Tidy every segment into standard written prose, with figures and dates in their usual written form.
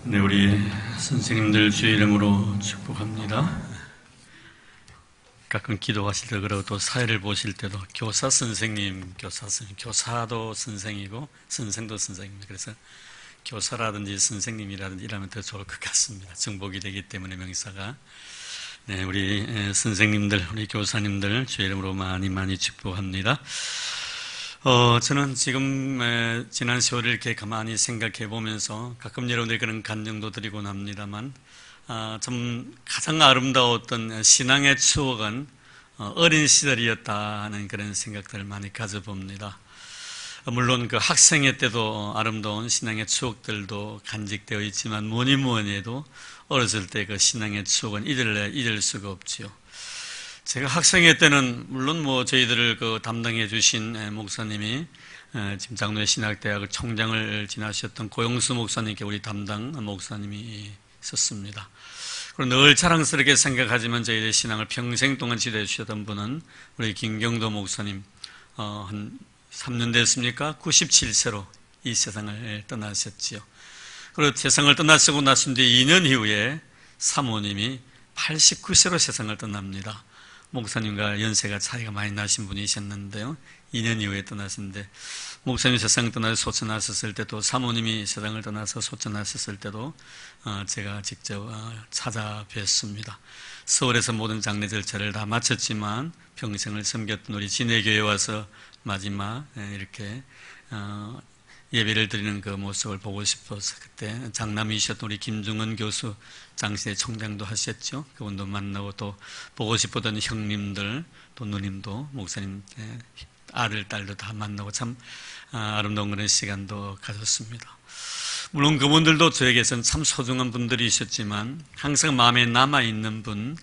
네, 우리 선생님들 주의 이름으로 축복합니다. 가끔 기도하실 때 그러고 또 사회를 보실 때도 교사 선생님, 교사도 선생이고 선생도 선생입니다. 그래서 교사라든지 선생님이라든지 이러면 더 좋을 것 같습니다. 정복이 되기 때문에 명사가. 네, 우리 선생님들, 우리 교사님들 주의 이름으로 많이 축복합니다. 저는 지금 지난 세월을 이렇게 가만히 생각해 보면서 가끔 여러분들이 그런 간증도 드리곤 합니다만, 좀 가장 아름다웠던 신앙의 추억은 어린 시절이었다 하는 그런 생각들을 많이 가져봅니다. 물론 그 학생회 때도 아름다운 신앙의 추억들도 간직되어 있지만 뭐니 해도 어렸을 때 그 신앙의 추억은 잊을 수가 없지요. 제가 학생회 때는 물론 저희들을 담당해 주신 목사님이 지금 장로의 신학대학을 총장을 지나셨던 고영수 목사님께 우리 담당 목사님이 있었습니다. 그리고 늘 자랑스럽게 생각하지만 저희들의 신앙을 평생 동안 지도해 주셨던 분은 우리 김경도 목사님, 한 3년 됐습니까? 97세로 이 세상을 떠나셨지요. 그리고 세상을 떠나시고 나신 뒤 2년 이후에 사모님이 89세로 세상을 떠납니다. 목사님과 연세가 차이가 많이 나신 분이셨는데요. 2년 이후에 떠나셨는데, 목사님이 세상을 떠나서 소천하셨을 때도, 사모님이 세상을 떠나서 소천하셨을 때도 제가 직접 찾아뵀습니다. 서울에서 모든 장례 절차를 다 마쳤지만 평생을 섬겼던 우리 진해교회에 와서 마지막 이렇게 예배를 드리는 그 모습을 보고 싶어서 그때 장남이셨던 우리 김중은 교수, 당시에 총장도 하셨죠. 그분도 만나고 또 보고 싶었던 형님들, 또 누님도, 목사님 아들, 딸도 다 만나고 참 아름다운 그런 시간도 가졌습니다. 물론 그분들도 저에게서는 참 소중한 분들이셨지만 항상 마음에 남아있는 분,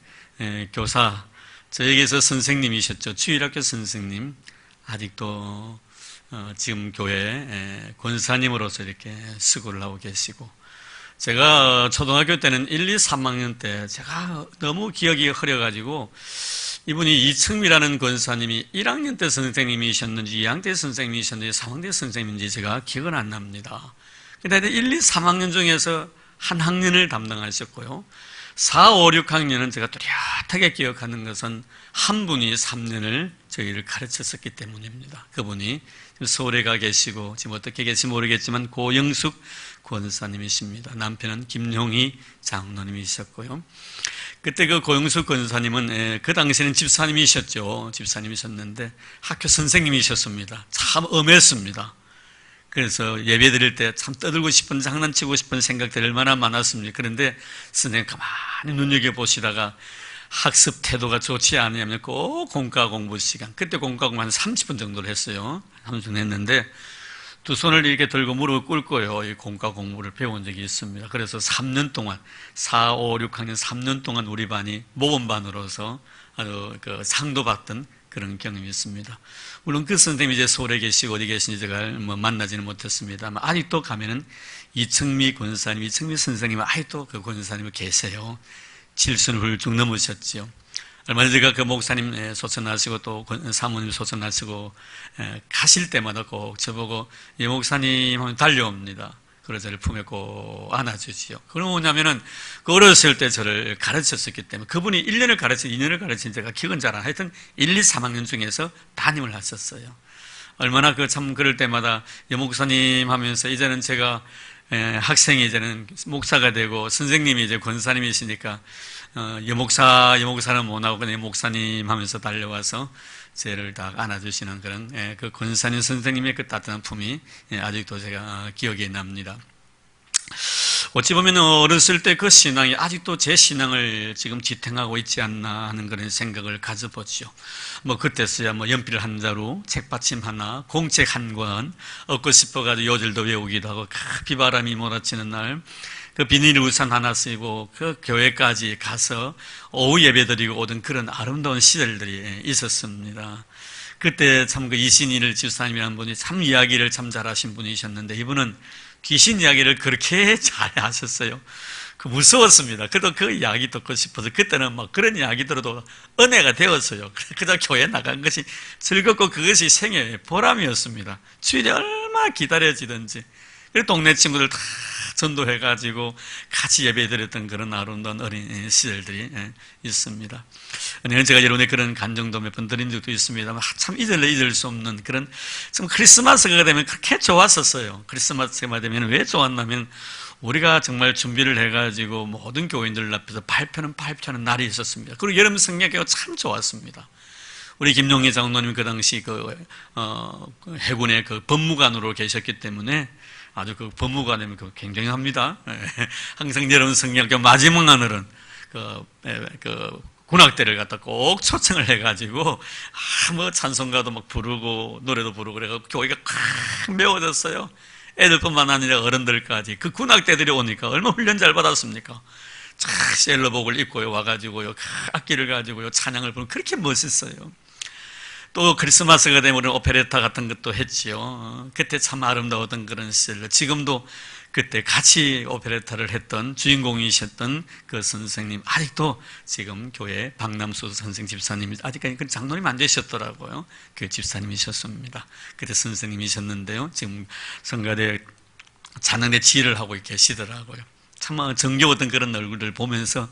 교사, 저에게서 선생님이셨죠. 주일학교 선생님, 아직도 지금 교회 권사님으로서 이렇게 수고를 하고 계시고, 제가 초등학교 때는 1, 2, 3학년 때 제가 너무 기억이 흐려가지고 이분이 이청미라는 권사님이 1학년 때 선생님이셨는지 2학년 때 선생님이셨는지 3학년 때 선생님인지 제가 기억은 안 납니다. 근데 1, 2, 3학년 중에서 한 학년을 담당하셨고요. 4, 5, 6학년은 제가 뚜렷하게 기억하는 것은 한 분이 3년을 저희를 가르쳤었기 때문입니다. 그분이 서울에 가 계시고 지금 어떻게 계신지 모르겠지만 고영숙 권사님이십니다. 남편은 김용희 장로님이셨고요. 그때 그 고영숙 권사님은 그 당시에는 집사님이셨죠. 집사님이셨는데 학교 선생님이셨습니다. 참 엄했습니다. 그래서 예배 드릴 때 참 떠들고 싶은, 장난치고 싶은 생각들이 얼마나 많았습니까? 그런데 선생님 가만히 눈여겨보시다가 학습 태도가 좋지 않으면 꼭 공과 공부 시간, 그때 공과 공부 한 30분 정도를 했어요. 30분 했는데 두 손을 이렇게 들고 무릎을 꿇고요, 이 공과 공부를 배운 적이 있습니다. 그래서 3년 동안, 4, 5, 6학년 3년 동안 우리 반이 모범반으로서 아주 그 상도 받던 그런 경험이 있습니다. 물론 그 선생님이 이제 서울에 계시고 어디 계신지 제가 만나지는 못했습니다만 아직도 가면은 이청미 권사님, 이청미 선생님은 아직도 그 권사님이 계세요. 질순을 훌쩍 넘으셨지요. 얼마 전에 제가 그 목사님 소천하시고 또 사모님 소천하시고 가실 때마다 꼭 저보고 이 목사님 하면 달려옵니다. 그래서 저를 품에 꼭 안아주지요. 그건 뭐냐면은 그 어렸을 때 저를 가르쳤었기 때문에 그분이 1년을 가르쳐 2년을 가르친 제가 기억은 잘 안 하여튼 1, 2, 3학년 중에서 담임을 하셨어요. 얼마나 참 그럴 때마다 여목사님 하면서 이제는 제가 학생이 이제는 목사가 되고 선생님이 이제 권사님이시니까 여목사는 못하고 그냥 목사님 하면서 달려와서 저를 다 안아주시는 그런 그 권사님 선생님의 그 따뜻한 품이 아직도 제가 기억에 납니다. 어찌 보면 어렸을 때 그 신앙이 아직도 제 신앙을 지금 지탱하고 있지 않나 하는 그런 생각을 가져보죠. 그때서야 연필 한 자루, 책받침 하나, 공책 한 권 얻고 싶어가지고 요절도 외우기도 하고 비바람이 몰아치는 날 그 비닐 우산 하나 쓰고 그 교회까지 가서 오후 예배드리고 오던 그런 아름다운 시절들이 있었습니다. 그때 참 그 이신일 집사님이라는 분이 참 이야기를 참 잘하신 분이셨는데 이분은 귀신 이야기를 그렇게 잘 하셨어요. 무서웠습니다. 그래도 그 이야기 듣고 싶어서 그때는 그런 이야기 들어도 은혜가 되었어요. 그저 교회 나간 것이 즐겁고 그것이 생애의 보람이었습니다. 주일이 얼마나 기다려지든지 동네 친구들 다 전도해가지고 같이 예배드렸던 그런 아름다운 어린 시절들이 있습니다. 제가 여러분의 그런 간증도 몇 번 드린 적도 있습니다만 참 잊을 수 없는 그런, 좀 크리스마스가 되면 그렇게 좋았었어요. 크리스마스가 되면 왜 좋았냐면 우리가 정말 준비를 해가지고 모든 교인들 앞에서 발표하는 날이 있었습니다. 그리고 여름 성경교가 참 좋았습니다. 우리 김용희 장로님 그 당시 해군의 그 법무관으로 계셨기 때문에 아주 그 법무관이면 굉장합니다. 항상 여름 성경교 마지막 날은 그 군악대를 갖다 꼭 초청을 해가지고 뭐 찬송가도 막 부르고 노래도 부르고 그래가지고 교회가 꽉 메워졌어요. 애들뿐만 아니라 어른들까지. 그 군악대들이 오니까 얼마나 훈련 잘 받았습니까? 쫙 셀러복을 입고요 와가지고요 악기를 가지고요 찬양을 부르고 그렇게 멋있어요. 또 크리스마스가 되면 우리는 오페레타 같은 것도 했지요. 그때 참 아름다웠던 그런 시절. 지금도 그때 같이 오페레타를 했던 주인공이셨던 그 선생님, 아직도 지금 교회 박남수 선생 집사님이 아직까지 그 장로님 안 되셨더라고요. 그 집사님이셨습니다. 그때 선생님이셨는데요. 지금 성가대 찬양대 지휘를 하고 계시더라고요. 참 정겨웠던 그런 얼굴을 보면서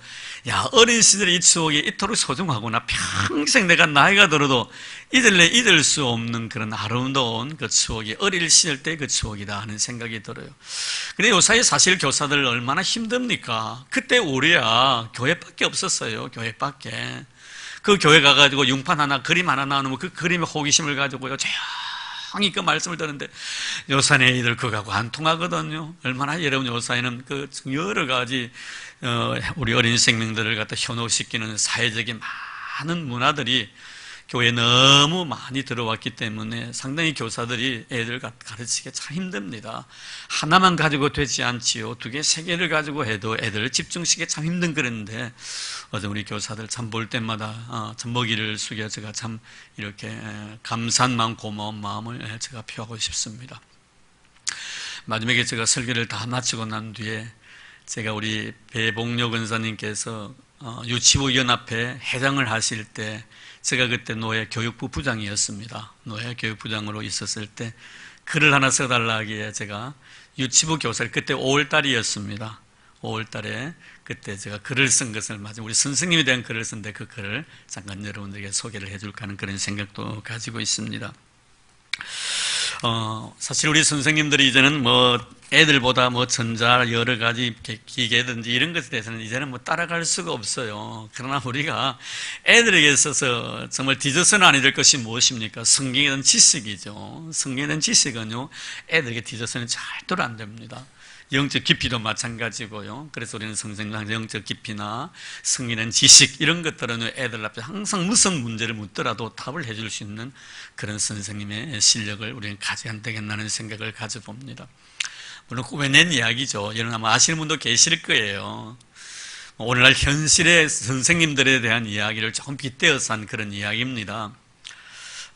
야, 어린 시절의 이 추억이 이토록 소중하구나. 평생 내가 나이가 들어도 잊을 수 없는 그런 아름다운 그 추억이 어릴 시절 때 그 추억이다 하는 생각이 들어요. 근데 요사이 사실 교사들 얼마나 힘듭니까? 그때 우리야 교회밖에 없었어요. 교회밖에. 그 교회 가가지고 융판 하나 그림 하나 나누면 그 그림에 호기심을 가지고요 조용히 그 말씀을 듣는데 요사는 애들 그거하고 안 통하거든요. 얼마나 여러분 요사이는 그 여러 가지 우리 어린 생명들을 갖다 현혹시키는 사회적인 많은 문화들이 교회에 너무 많이 들어왔기 때문에 상당히 교사들이 애들 가르치기 참 힘듭니다. 하나만 가지고 되지 않지요. 두 개, 세 개를 가지고 해도 애들을 집중시키기 참 힘든 그런데 어제 우리 교사들 참 볼 때마다 참 먹이를 숙여 제가 참 이렇게 감사한 마음, 고마운 마음을 제가 표하고 싶습니다. 마지막에 제가 설교를 다 마치고 난 뒤에 제가 우리 배봉료 권사님께서 유치부 연합회 회장을 하실 때 제가 그때 노예 교육부 부장이었습니다. 노예 교육부장으로 있었을 때 글을 하나 써달라 하기에 제가 유치부 교사를 그때 5월달이었습니다. 5월달에 그때 제가 글을 쓴 것을 우리 선생님에 대한 글을 쓴데 그 글을 잠깐 여러분들에게 소개를 해줄까 하는 그런 생각도 가지고 있습니다. 사실 우리 선생님들이 이제는 애들보다 전자 여러 가지 기계든지 이런 것에 대해서는 이제는 따라갈 수가 없어요. 그러나 우리가 애들에게 있어서 정말 뒤져서는 아니 될 것이 무엇입니까? 성경에 대한 지식이죠. 성경에 대한 지식은요, 애들에게 뒤져서는 절대로 안 됩니다. 영적 깊이도 마찬가지고요. 그래서 우리는 선생님들 영적 깊이나 성인의 지식 이런 것들은 애들 앞에 항상 무슨 문제를 묻더라도 답을 해줄 수 있는 그런 선생님의 실력을 우리는 가져야 되겠다는 생각을 가져봅니다. 물론 꾸며낸 이야기죠. 여러분 아마 아시는 분도 계실 거예요. 오늘날 현실의 선생님들에 대한 이야기를 조금 빗대어서 한 그런 이야기입니다.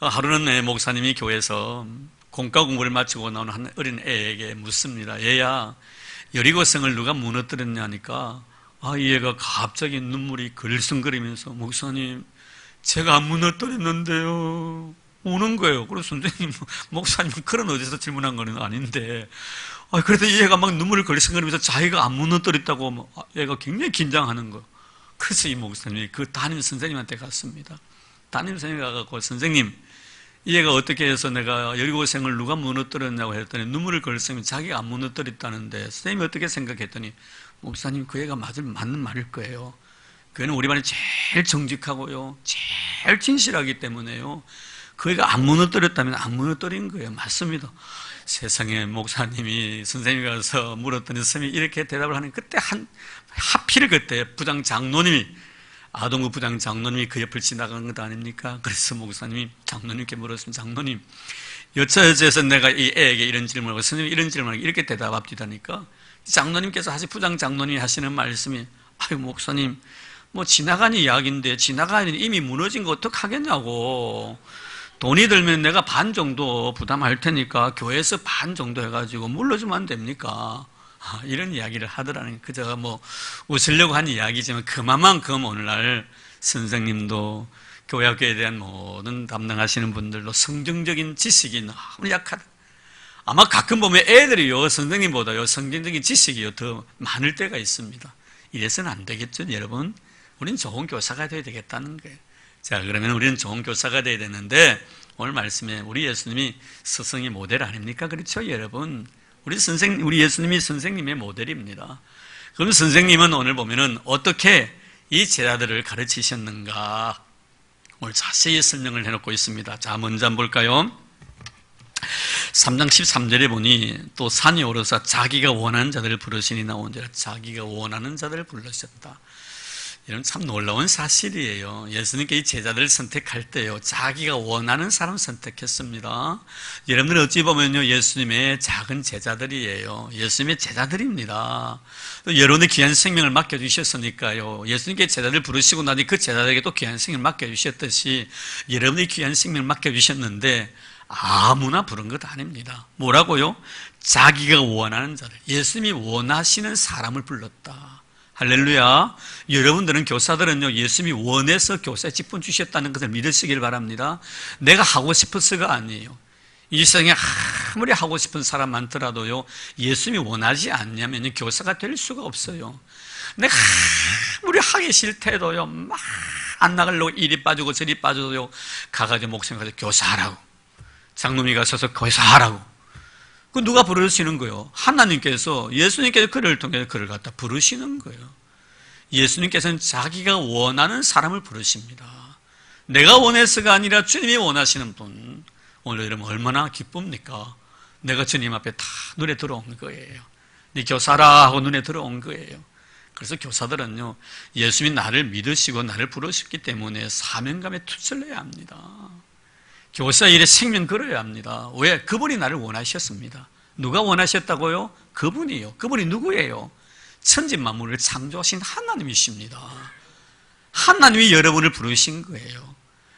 하루는 목사님이 교회에서 공과 공부를 마치고 나오는 한 어린 애에게 묻습니다. 얘야, 여리고성을 누가 무너뜨렸냐니까 이 애가 갑자기 눈물이 글썽거리면서 목사님, 제가 안 무너뜨렸는데요. 우는 거예요. 그래서 선생님, 목사님은 그런 어디서 질문한 건 아닌데 그래도 이 애가 막 눈물을 글썽거리면서 자기가 안 무너뜨렸다고 애가 굉장히 긴장하는 거. 그래서 이 목사님이 그 담임 선생님한테 갔습니다. 담임 선생님이 가서 선생님, 이 애가 어떻게 해서 내가 여리고성을 누가 무너뜨렸냐고 했더니 눈물을 글썽이면 자기가 안 무너뜨렸다는데 선생님이 어떻게 생각했더니 목사님, 그 애가 맞는 말일 거예요. 그 애는 우리 반에 제일 정직하고요, 제일 진실하기 때문에요, 그 애가 안 무너뜨렸다면 안 무너뜨린 거예요. 맞습니다. 세상에, 목사님이 선생님이 가서 물었더니 선생님이 이렇게 대답을 하는, 그때 하필 그때 부장 장로님이, 아동부 부장 장로님이 그 옆을 지나간 것 아닙니까? 그래서 목사님이 장로님께 물었습니다. 장로님, 여차여차해서 내가 이 애에게 이런 질문을 하고 선생님이 이런 질문을 하고 이렇게 대답합디다니까 장로님께서 부장 장로님이 하시는 말씀이, 목사님, 지나간 이야기인데 지나간 이미 무너진 거 어떡하겠냐고. 돈이 들면 내가 반 정도 부담할 테니까 교회에서 반 정도 해가지고 물러주면 안 됩니까? 이런 이야기를 하더라는, 그저 웃으려고 한 이야기지만 그만큼 오늘날 선생님도 교회학교에 대한 모든 담당하시는 분들도 성경적인 지식이 너무 약하다. 아마 가끔 보면 애들이요, 선생님보다요, 성경적인 지식이요, 더 많을 때가 있습니다. 이래서는 안 되겠죠, 여러분? 우리는 좋은 교사가 돼야 되겠다는 거예요. 자, 그러면 우리는 좋은 교사가 돼야 되는데, 오늘 말씀에 우리 예수님이 스승의 모델 아닙니까? 그렇죠, 여러분? 우리 예수님이 선생님의 모델입니다. 그럼 선생님은 오늘 보면은 어떻게 이 제자들을 가르치셨는가? 오늘 자세히 설명을 해놓고 있습니다. 자, 먼저 한번 볼까요? 3장 13절에 보니 또 산이 오르사 자기가 원하는 자들을 부르시니 나온지라. 자기가 원하는 자들을 불러셨다. 이런 참 놀라운 사실이에요. 예수님께 이 제자들을 선택할 때요, 자기가 원하는 사람 선택했습니다. 여러분들 어찌 보면요, 예수님의 작은 제자들이에요. 예수님의 제자들입니다. 또 여러분의 귀한 생명을 맡겨주셨으니까요, 예수님께 제자들 부르시고 나니 그 제자들에게 또 귀한 생명을 맡겨주셨듯이 여러분의 귀한 생명을 맡겨주셨는데 아무나 부른 것 아닙니다. 뭐라고요? 자기가 원하는 자를, 예수님이 원하시는 사람을 불렀다. 할렐루야. 여러분들은, 교사들은요, 예수님이 원해서 교사에 직분 주셨다는 것을 믿으시길 바랍니다. 내가 하고 싶어서가 아니에요. 이 세상에 아무리 하고 싶은 사람 많더라도요, 예수님이 원하지 않냐면 교사가 될 수가 없어요. 내가 아무리 하기 싫대도요, 막 안 나가려고 이리 빠지고 저리 빠져도요, 가가지고 목사님 가서 교사하라고, 장로님이 가셔서 교사하라고. 그 누가 부르시는 거예요? 하나님께서, 예수님께서 그를 통해서 그를 갖다 부르시는 거예요. 예수님께서는 자기가 원하는 사람을 부르십니다. 내가 원해서가 아니라 주님이 원하시는 분. 오늘 여러분 얼마나 기쁩니까? 내가 주님 앞에 다 눈에 들어온 거예요. 네 교사라 하고 눈에 들어온 거예요. 그래서 교사들은요, 예수님이 나를 믿으시고 나를 부르셨기 때문에 사명감에 투철해야 합니다. 교사 일에 생명 걸어야 합니다. 왜? 그분이 나를 원하셨습니다. 누가 원하셨다고요? 그분이요. 그분이 누구예요? 천지만물을 창조하신 하나님이십니다. 하나님이 여러분을 부르신 거예요.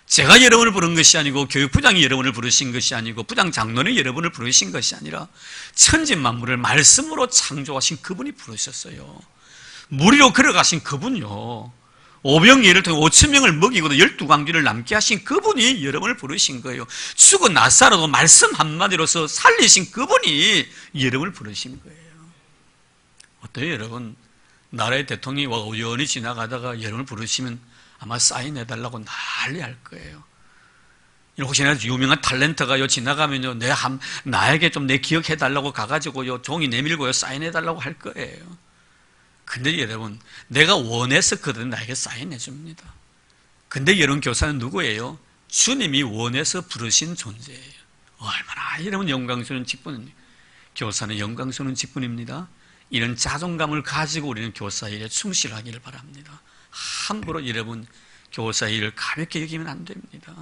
제가 여러분을 부른 것이 아니고, 교육부장이 여러분을 부르신 것이 아니고, 부장 장로는 여러분을 부르신 것이 아니라 천지만물을 말씀으로 창조하신 그분이 부르셨어요. 무리로 걸어가신 그분요, 오병이어를 통해 5,000명을 먹이고 12광주를 남게 하신 그분이 여러분을 부르신 거예요. 죽은 나사로도 말씀 한마디로서 살리신 그분이 여러분을 부르신 거예요. 어때요, 여러분? 나라의 대통령이 우연히 지나가다가 여러분을 부르시면 아마 사인해달라고 난리 할 거예요. 혹시나 유명한 탤런트가요, 지나가면요, 나에게 좀 내 기억해달라고 가가지고요, 종이 내밀고요, 사인해달라고 할 거예요. 근데 여러분, 내가 원했었거든 나에게 사인해 줍니다. 근데 여러분, 교사는 누구예요? 주님이 원해서 부르신 존재예요. 얼마나 여러분 영광스러운 직분입니까? 교사는 영광스러운 직분입니다. 이런 자존감을 가지고 우리는 교사 일에 충실하기를 바랍니다. 함부로 여러분 교사 일을 가볍게 여기면 안 됩니다.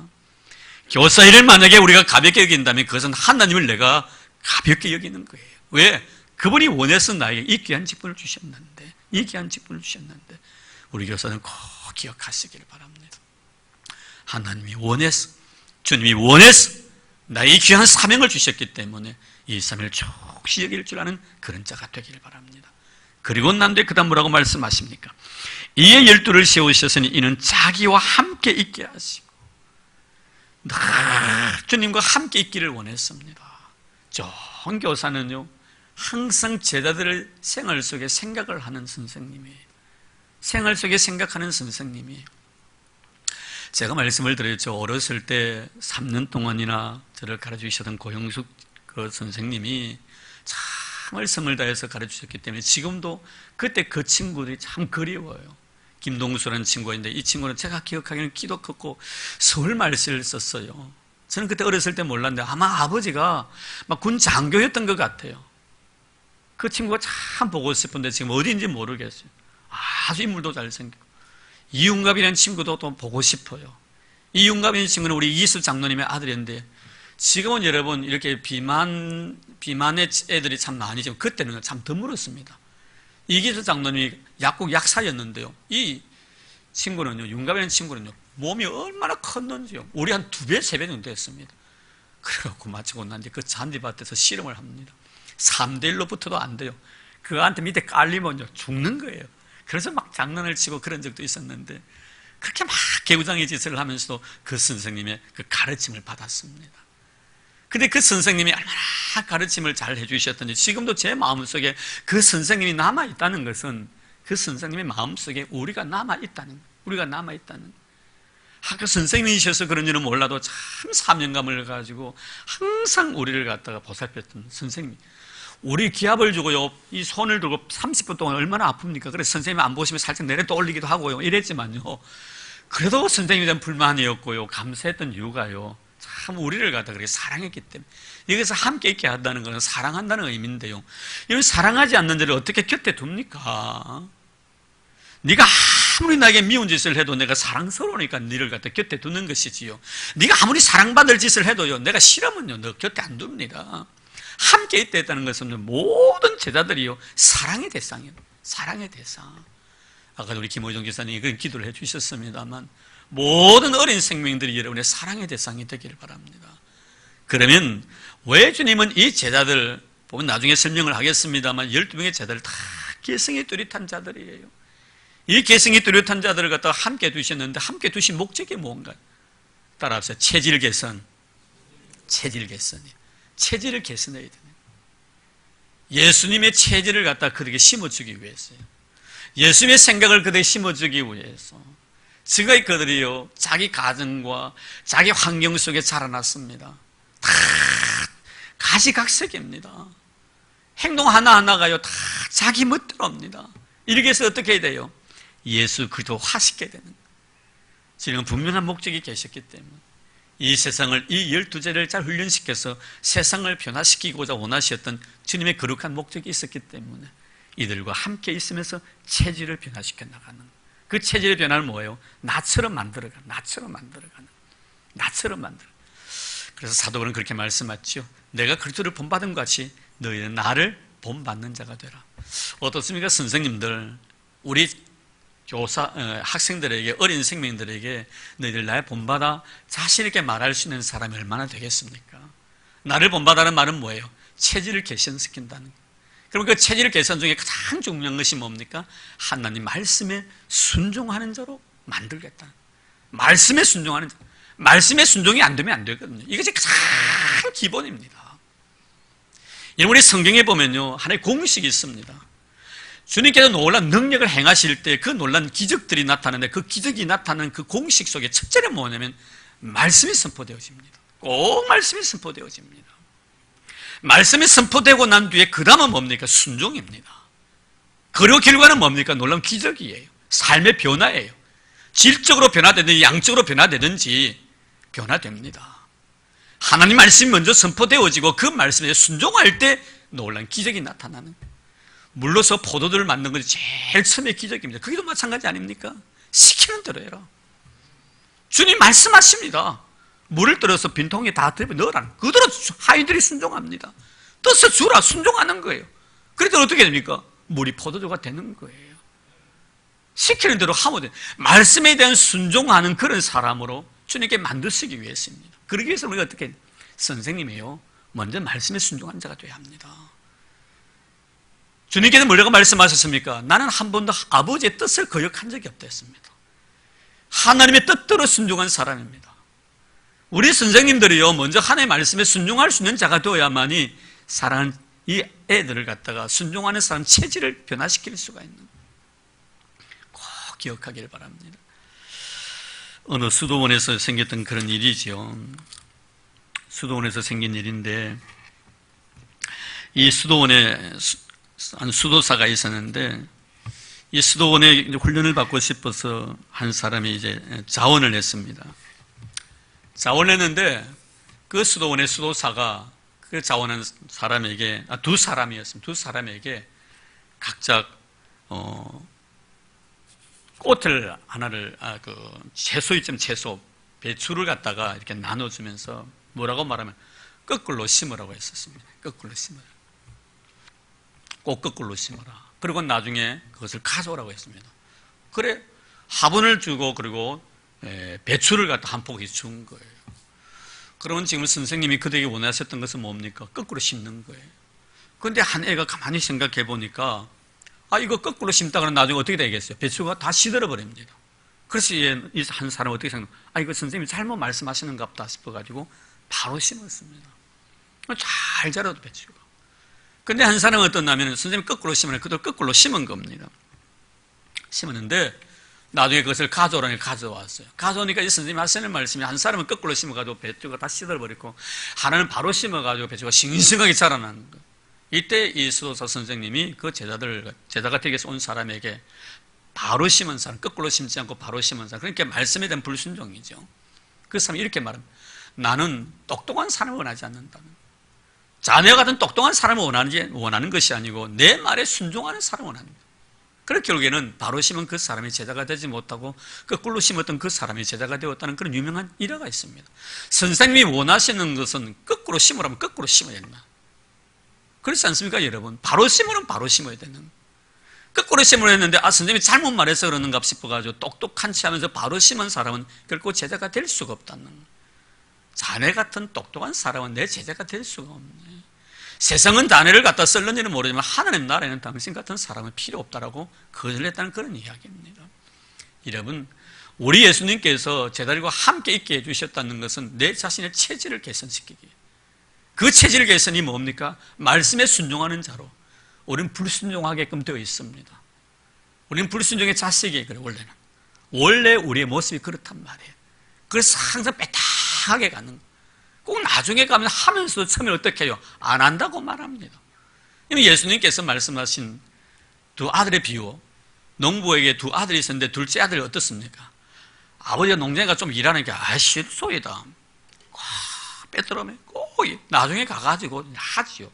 교사 일을 만약에 우리가 가볍게 여긴다면 그것은 하나님을 내가 가볍게 여기는 거예요. 왜? 그분이 원해서 나에게 이 귀한 직분을 주셨는데, 이 귀한 직분을 주셨는데, 우리 교사는 꼭 기억하시기를 바랍니다. 하나님이 원해서, 주님이 원해서 나의 귀한 사명을 주셨기 때문에 이 사명을 족시 여길 줄 아는 그런 자가 되기를 바랍니다. 그리고 난 뒤에 그 다음 뭐라고 말씀하십니까? 이에 12를 세우셨으니 이는 자기와 함께 있게 하시고, 주님과 함께 있기를 원했습니다. 좋은 교사는요, 항상 제자들을 생활 속에 생각을 하는 선생님이에요. 생활 속에 생각하는 선생님이에요. 제가 말씀을 드렸죠. 어렸을 때 3년 동안이나 저를 가르쳐주셨던 고영숙 그 선생님이 참 말씀을 다해서 가르쳐주셨기 때문에 지금도 그때 그 친구들이 참 그리워요. 김동수라는 친구가 있는데, 이 친구는 제가 기억하기에는 키도 컸고 서울 말씨를 썼어요. 저는 그때 어렸을 때 몰랐는데 아마 아버지가 막 군 장교였던 것 같아요. 그 친구가 참 보고 싶은데 지금 어디인지 모르겠어요. 아주 인물도 잘생기고. 이윤갑이라는 친구도 또 보고 싶어요. 이윤갑이라는 친구는 우리 이수 장로님의 아들인데, 지금은 여러분 이렇게 비만의 애들이 참 많이, 지금 그때는 참 드물었습니다. 이기수 장로님이 약국 약사였는데요, 이 친구는요, 윤갑이라는 친구는요, 몸이 얼마나 컸는지요, 우리 한 2배, 3배 정도 됐습니다. 그래갖고 마치고 난 뒤에 그 잔디밭에서 씨름을 합니다. 3대1로부터도 안 돼요. 그한테 밑에 깔리면요, 죽는 거예요. 그래서 막 장난을 치고 그런 적도 있었는데, 그렇게 막 개구장의 짓을 하면서도 그 선생님의 그 가르침을 받았습니다. 근데 그 선생님이 얼마나 가르침을 잘 해주셨던지 지금도 제 마음속에 그 선생님이 남아있다는 것은 그 선생님의 마음속에 우리가 남아있다는 학교 선생님이셔서 그런지는 몰라도 참 사명감을 가지고 항상 우리를 갖다가 보살폈던 선생님. 우리 기합을 주고요, 이 손을 들고 30분 동안 얼마나 아픕니까? 그래서 선생님이 안 보시면 살짝 내려 떠올리기도 하고요, 이랬지만요, 그래도 선생님에 대한 불만이었고요, 감사했던 이유가요, 참 우리를 갖다 그렇게 사랑했기 때문에. 여기서 함께 있게 한다는 것은 사랑한다는 의미인데요, 이걸 사랑하지 않는 자를 어떻게 곁에 둡니까? 네가 아무리 나에게 미운 짓을 해도 내가 사랑스러우니까 너를 갖다 곁에 두는 것이지요, 네가 아무리 사랑받을 짓을 해도요, 내가 싫으면요 너 곁에 안 둡니다. 함께 있다 했다는 것은 모든 제자들이요 사랑의 대상이에요. 사랑의 대상. 아까 우리 김호정 기사님이 그런 기도를 해주셨습니다만, 모든 어린 생명들이 여러분의 사랑의 대상이 되기를 바랍니다. 그러면 왜 주님은 이 제자들 보면 나중에 설명을 하겠습니다만 12명의 제자들 다 개성이 뚜렷한 자들이에요. 이 개성이 뚜렷한 자들을 갖다가 함께 두셨는데, 함께 두신 목적이 뭔가요? 따라합시다. 체질 개선. 체질 개선이에요. 체질을 개선해야 되는, 예수님의 체질을 갖다 그들에게 심어주기 위해서요. 예수님의 생각을 그들에게 심어주기 위해서. 지금까지 그들이요 자기 가정과 자기 환경 속에 자라났습니다. 다 가시각색입니다. 행동 하나하나가요 다 자기 멋대로입니다. 이렇게 해서 어떻게 해야 돼요? 예수 그리스도화시켜야 되는 거예요. 지금 분명한 목적이 계셨기 때문에 이 세상을, 이 12제를 잘 훈련시켜서 세상을 변화시키고자 원하셨던 주님의 거룩한 목적이 있었기 때문에 이들과 함께 있으면서 체질을 변화시켜 나가는, 그 체질의 변화는 뭐예요? 나처럼 만들어가는. 그래서 사도는 그렇게 말씀하죠. 내가 그리스도를 본받은 것 같이 너희는 나를 본받는 자가 되라. 어떻습니까? 선생님들, 우리 학생들에게, 어린 생명들에게 너희들 나를 본받아 자신 있게 말할 수 있는 사람이 얼마나 되겠습니까? 나를 본받아라는 말은 뭐예요? 체질을 개선시킨다는 거예요. 그럼 그 체질 개선 중에 가장 중요한 것이 뭡니까? 하나님 말씀에 순종하는 자로 만들겠다. 말씀에 순종하는 자. 말씀에 순종이 안 되면 안 되거든요. 이것이 가장 기본입니다. 우리 성경에 보면요 하나의 공식이 있습니다. 주님께서 놀란 능력을 행하실 때 그 놀란 기적들이 나타나는데, 그 기적이 나타나는 그 공식 속에 첫째는 뭐냐면 말씀이 선포되어집니다. 꼭 말씀이 선포되어집니다. 말씀이 선포되고 난 뒤에 그 다음은 뭡니까? 순종입니다. 그리고 결과는 뭡니까? 놀라운 기적이에요. 삶의 변화예요. 질적으로 변화되든지 양적으로 변화되든지 변화됩니다. 하나님 말씀이 먼저 선포되어지고 그 말씀에 순종할 때 놀라운 기적이 나타나는, 물로서 포도들을 만든 것이 제일 처음의 기적입니다. 그게도 마찬가지 아닙니까? 시키는 대로 해라. 주님 말씀하십니다. 물을 떨어서 빈통에 다 넣으라. 그대로 하인들이 순종합니다. 떠서 주라. 순종하는 거예요. 그랬더니 어떻게 됩니까? 물이 포도주가 되는 거예요. 시키는 대로 하면 돼요. 말씀에 대한 순종하는 그런 사람으로 주님께 만드시기 위해서입니다. 그러기 위해서 우리가 어떻게, 선생님이요 먼저 말씀에 순종하는 자가 되어야 합니다. 주님께서 뭐라고 말씀하셨습니까? 나는 한 번도 아버지의 뜻을 거역한 적이 없다 했습니다. 하나님의 뜻대로 순종한 사람입니다. 우리 선생님들이요 먼저 하나님의 말씀에 순종할 수 있는 자가 되어야만이 사랑하는 이 애들을 갖다가 순종하는 사람 체질을 변화시킬 수가 있는, 꼭 기억하기를 바랍니다. 어느 수도원에서 생겼던 그런 일이죠. 수도원에서 생긴 일인데, 이 수도원에 한 수도사가 있었는데, 이 수도원에 훈련을 받고 싶어서 한 사람이 이제 자원을 했습니다. 자원을 했는데 그 수도원의 수도사가 그 자원한 사람에게, 두 사람이었습니다. 두 사람에게 각자 꽃을 하나를, 채소 있잖아요. 채소, 배추를 갖다가 이렇게 나눠주면서 뭐라고 말하면 거꾸로 심으라고 했었습니다. 거꾸로 심어라. 꼭 거꾸로 심어라. 그리고 나중에 그것을 가져오라고 했습니다. 그래 화분을 주고 그리고 배추를 갖다 한 포기 준 거예요. 그러면 지금 선생님이 그들에게 원하셨던 것은 뭡니까? 거꾸로 심는 거예요. 그런데 한 애가 가만히 생각해 보니까 이거 거꾸로 심다 그러면 나중에 어떻게 되겠어요? 배추가 다 시들어 버립니다. 그래서 이 한 사람은 어떻게 생각해요? 이거 선생님이 잘못 말씀하시는가 보다 싶어가지고 바로 심었습니다. 잘 자라도 배치고. 근데 한 사람은 어떠냐면 선생님이 거꾸로 심으면 그대로 거꾸로 심은 겁니다. 심었는데 나중에 그것을 가져오라니 가져왔어요. 가져오니까 이 선생님이 하시는 말씀이 한 사람은 거꾸로 심어가지고 배추가 다 시들어버리고 하나는 바로 심어가지고 배추가 싱싱하게 자라나는 거예요. 이때 이 수도사 선생님이 그 제자가 되기 위해서 온 사람에게 바로 심은 사람, 거꾸로 심지 않고 바로 심은 사람, 그러니까 말씀에 대한 불순종이죠. 그 사람이 이렇게 말합니다. 나는 똑똑한 사람을 원하지 않는다. 자네와 같은 똑똑한 사람을 원하는 것이 아니고 내 말에 순종하는 사람을 원합니다. 그렇게 결국에는 바로 심은 그 사람이 제자가 되지 못하고 거꾸로 심었던 그 사람이 제자가 되었다는 그런 유명한 일화가 있습니다. 선생님이 원하시는 것은 거꾸로 심으라면 거꾸로 심어야 된다. 그렇지 않습니까, 여러분? 바로 심으면 바로 심어야 되는. 거꾸로 심으려 했는데 선생님이 잘못 말해서 그러는가 싶어가지고 똑똑한 체 하면서 바로 심은 사람은 결코 제자가 될 수가 없다는. 자네 같은 똑똑한 사람은 내 제자가 될 수가 없네. 세상은 자네를 갖다 썰는지는 모르지만 하나님 나라에는 당신 같은 사람은 필요 없다라고 거절했다는 그런 이야기입니다. 여러분, 우리 예수님께서 제자들과 함께 있게 해주셨다는 것은 내 자신의 체질을 개선시키기. 그 체질 개선이 뭡니까? 말씀에 순종하는 자로 우리는 불순종하게끔 되어 있습니다. 우리는 불순종의 자식이에요. 원래는. 원래 우리의 모습이 그렇단 말이에요. 그래서 항상 빼딱하게 가는 거예요. 꼭 나중에 가면 하면서도 처음에 어떻게 해요? 안 한다고 말합니다. 예수님께서 말씀하신 두 아들의 비유, 농부에게 두 아들이 있었는데 둘째 아들이 어떻습니까? 아버지가 농장에 좀 일하니까 실소이다. 빼들어매 꼭 나중에 가가지고 하지요.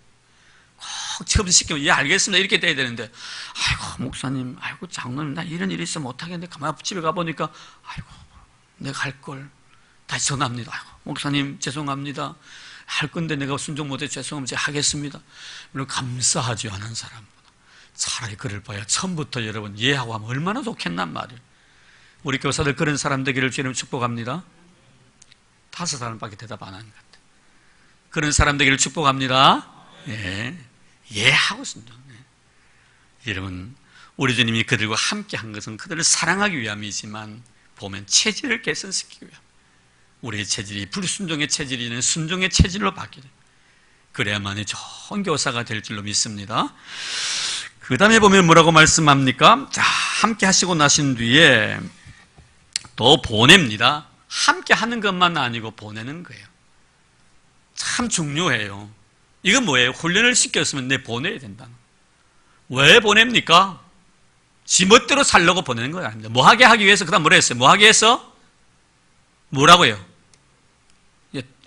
꼭 처음 시키면 예 알겠습니다 이렇게 돼야 되는데 아이고 목사님, 아이고 장로님 나 이런 일이 있으면 못하겠는데 가만히 집에 가보니까 아이고 내가 할 걸 다시 전합니다. 아이고 목사님 죄송합니다. 할 건데 내가 순종 못해 죄송하면 제가 하겠습니다. 물론 감사하지 않은 사람보다 차라리 그를 봐야 처음부터 여러분 예하고 하면 얼마나 좋겠단 말이에요. 우리 교사들 그런 사람 되기를 주님 축복합니다. 5사람밖에 대답 안 하는 것 같아요. 그런 사람 되기를 축복합니다. 예, 예하고 순종. 여러분, 우리 주님이 그들과 함께 한 것은 그들을 사랑하기 위함이지만 보면 체질을 개선시키기 위함. 우리의 체질이 불순종의 체질이 아니라 순종의 체질로 바뀌는. 그래야만이 좋은 교사가 될 줄로 믿습니다. 그 다음에 보면 뭐라고 말씀합니까? 자, 함께 하시고 나신 뒤에 또 보냅니다. 함께 하는 것만 아니고 보내는 거예요. 참 중요해요. 이건 뭐예요? 훈련을 시켰으면 내 보내야 된다. 왜 보냅니까? 지 멋대로 살려고 보내는 거 아닙니다. 뭐 하게 하기 위해서, 그 다음 뭐라 했어요? 뭐 하게 해서? 뭐라고요?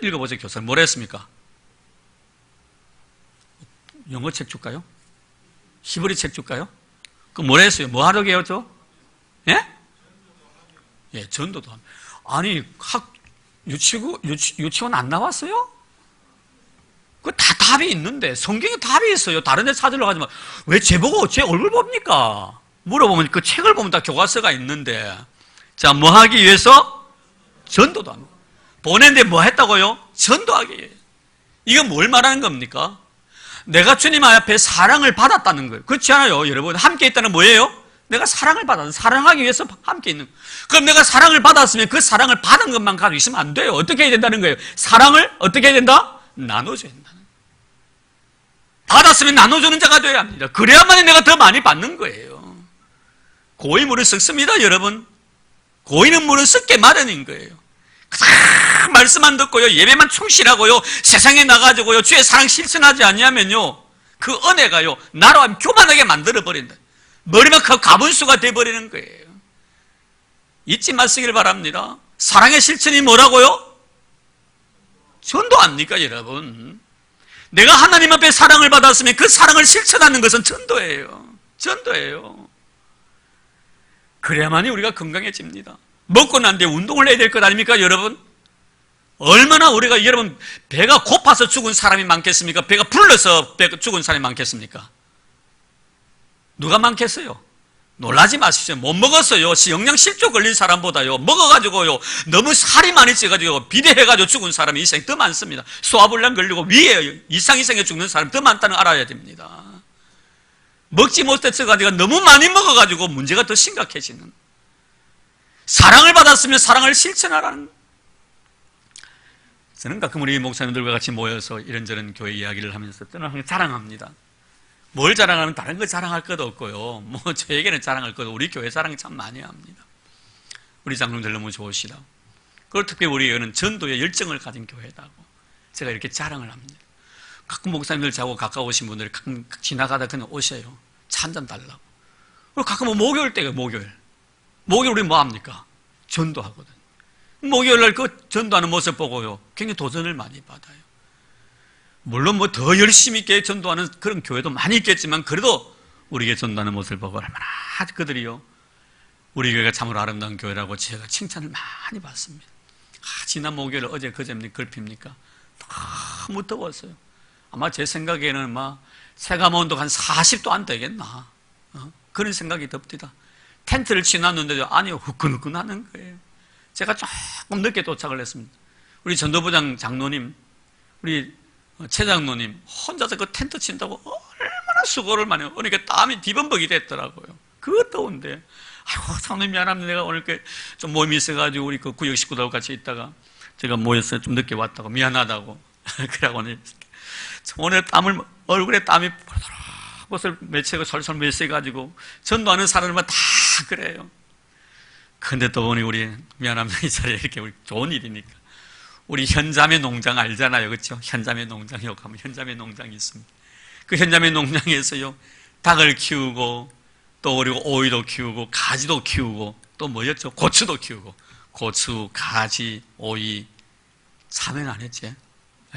읽어보세요, 교사님. 뭐라 했습니까? 영어 책 줄까요? 히브리 책 줄까요? 그럼 뭐라 했어요? 뭐 하려고 해요, 저? 예? 예, 전도도 합니다. 아니, 유치원 안 나왔어요? 그 다 답이 있는데, 성경에 답이 있어요. 다른 데 찾으러 가지 마. 왜 제보고 제 얼굴 봅니까? 물어보면 그 책을 보면 다 교과서가 있는데. 자, 뭐 하기 위해서? 전도도 합니다. 보냈는데 뭐 했다고요? 전도하기 위해. 이건 뭘 말하는 겁니까? 내가 주님 앞에 사랑을 받았다는 거예요. 그렇지 않아요? 여러분, 함께 있다는 뭐예요? 내가 사랑을 받았어. 사랑하기 위해서 함께 있는 거예요. 그럼 내가 사랑을 받았으면 그 사랑을 받은 것만 가지고 있으면 안 돼요. 어떻게 해야 된다는 거예요? 사랑을 어떻게 해야 된다? 나눠줘야 된다. 받았으면 나눠주는 자가 되어야 합니다. 그래야만 내가 더 많이 받는 거예요. 고이 물을 섞습니다, 여러분. 고이는 물은 섞게 마련인 거예요. 다 말씀 안 듣고요, 예배만 충실하고요, 세상에 나가지고요, 주의 사랑 실천하지 않냐면요, 그 은혜가요, 나로 하면 교만하게 만들어버린다. 머리만 가분수가 돼버리는 거예요. 잊지 마시길 바랍니다. 사랑의 실천이 뭐라고요? 전도 아닙니까, 여러분? 내가 하나님 앞에 사랑을 받았으면 그 사랑을 실천하는 것은 전도예요. 전도예요. 그래야만이 우리가 건강해집니다. 먹고 난 뒤에 운동을 해야 될 것 아닙니까, 여러분? 얼마나 우리가, 여러분, 배가 고파서 죽은 사람이 많겠습니까? 배가 불러서 죽은 사람이 많겠습니까? 누가 많겠어요? 놀라지 마십시오. 못 먹었어요. 영양실조 걸린 사람보다요, 먹어가지고요, 너무 살이 많이 찌가지고 비대해가지고 죽은 사람이 이 세상에 더 많습니다. 소화불량 걸리고 위에 이상에 죽는 사람이 더 많다는 걸 알아야 됩니다. 먹지 못했어가지고 너무 많이 먹어가지고 문제가 더 심각해지는. 사랑을 받았으면 사랑을 실천하라는. 저는 가끔 우리 목사님들과 같이 모여서 이런저런 교회 이야기를 하면서 저는 항상 자랑합니다. 뭘 자랑하면 다른 거 자랑할 것도 없고요. 뭐 저에게는 자랑할 것도 우리 교회 자랑 참 많이 합니다. 우리 장로님들 너무 좋으시다. 그리고 특별히 우리 교회는 전도에 열정을 가진 교회다고 제가 이렇게 자랑을 합니다. 가끔 목사님들 저하고 가까우신 분들이 가끔 지나가다 그냥 오셔요. 차 한잔 달라고. 그리고 가끔 목요일 때가 목요일 우리 뭐 합니까? 전도하거든. 목요일 날 그 전도하는 모습 보고요. 굉장히 도전을 많이 받아요. 물론 뭐 더 열심히 있게 전도하는 그런 교회도 많이 있겠지만 그래도 우리에게 전도하는 모습을 보고 얼마나 그들이요. 우리 교회가 참으로 아름다운 교회라고 제가 칭찬을 많이 받습니다. 지난 목요일 어제 그제입니까? 걸핍니까? 너무 더웠어요. 아마 제 생각에는 막 체감온도가 한 40도 안 되겠나. 그런 생각이 듭니다. 텐트를 치놨는데도 안이 후끈후끈하는 거예요. 제가 조금 늦게 도착을 했습니다. 우리 전도부장 장로님, 우리 최 장로님 혼자서 그 텐트 친다고 얼마나 수고를 많이 해요. 그러니까 땀이 뒤범벅이 됐더라고요. 그거 더운데. 아이고, 장로님 미안합니다. 내가 오늘 좀 몸이 있어가지고 우리 그 구역 식구들하고 같이 있다가 제가 모였어요. 좀 늦게 왔다고. 미안하다고. 그러고 오늘 얼굴에 땀이 벌써 매체가 솔솔 맺혀가지고 전도하는 사람들만 다 그래요. 근데 또 보니 우리 미안합니다. 이 자리에 이렇게 우리 좋은 일이니까. 우리 현자매 농장 알잖아요. 그렇죠? 현자매 농장 욕하면 현자매 농장이 있습니다. 그 현자매 농장에서요. 닭을 키우고 또 그리고 오이도 키우고 가지도 키우고 또 뭐였죠? 고추도 키우고 고추, 가지, 오이 참외는 안 했지?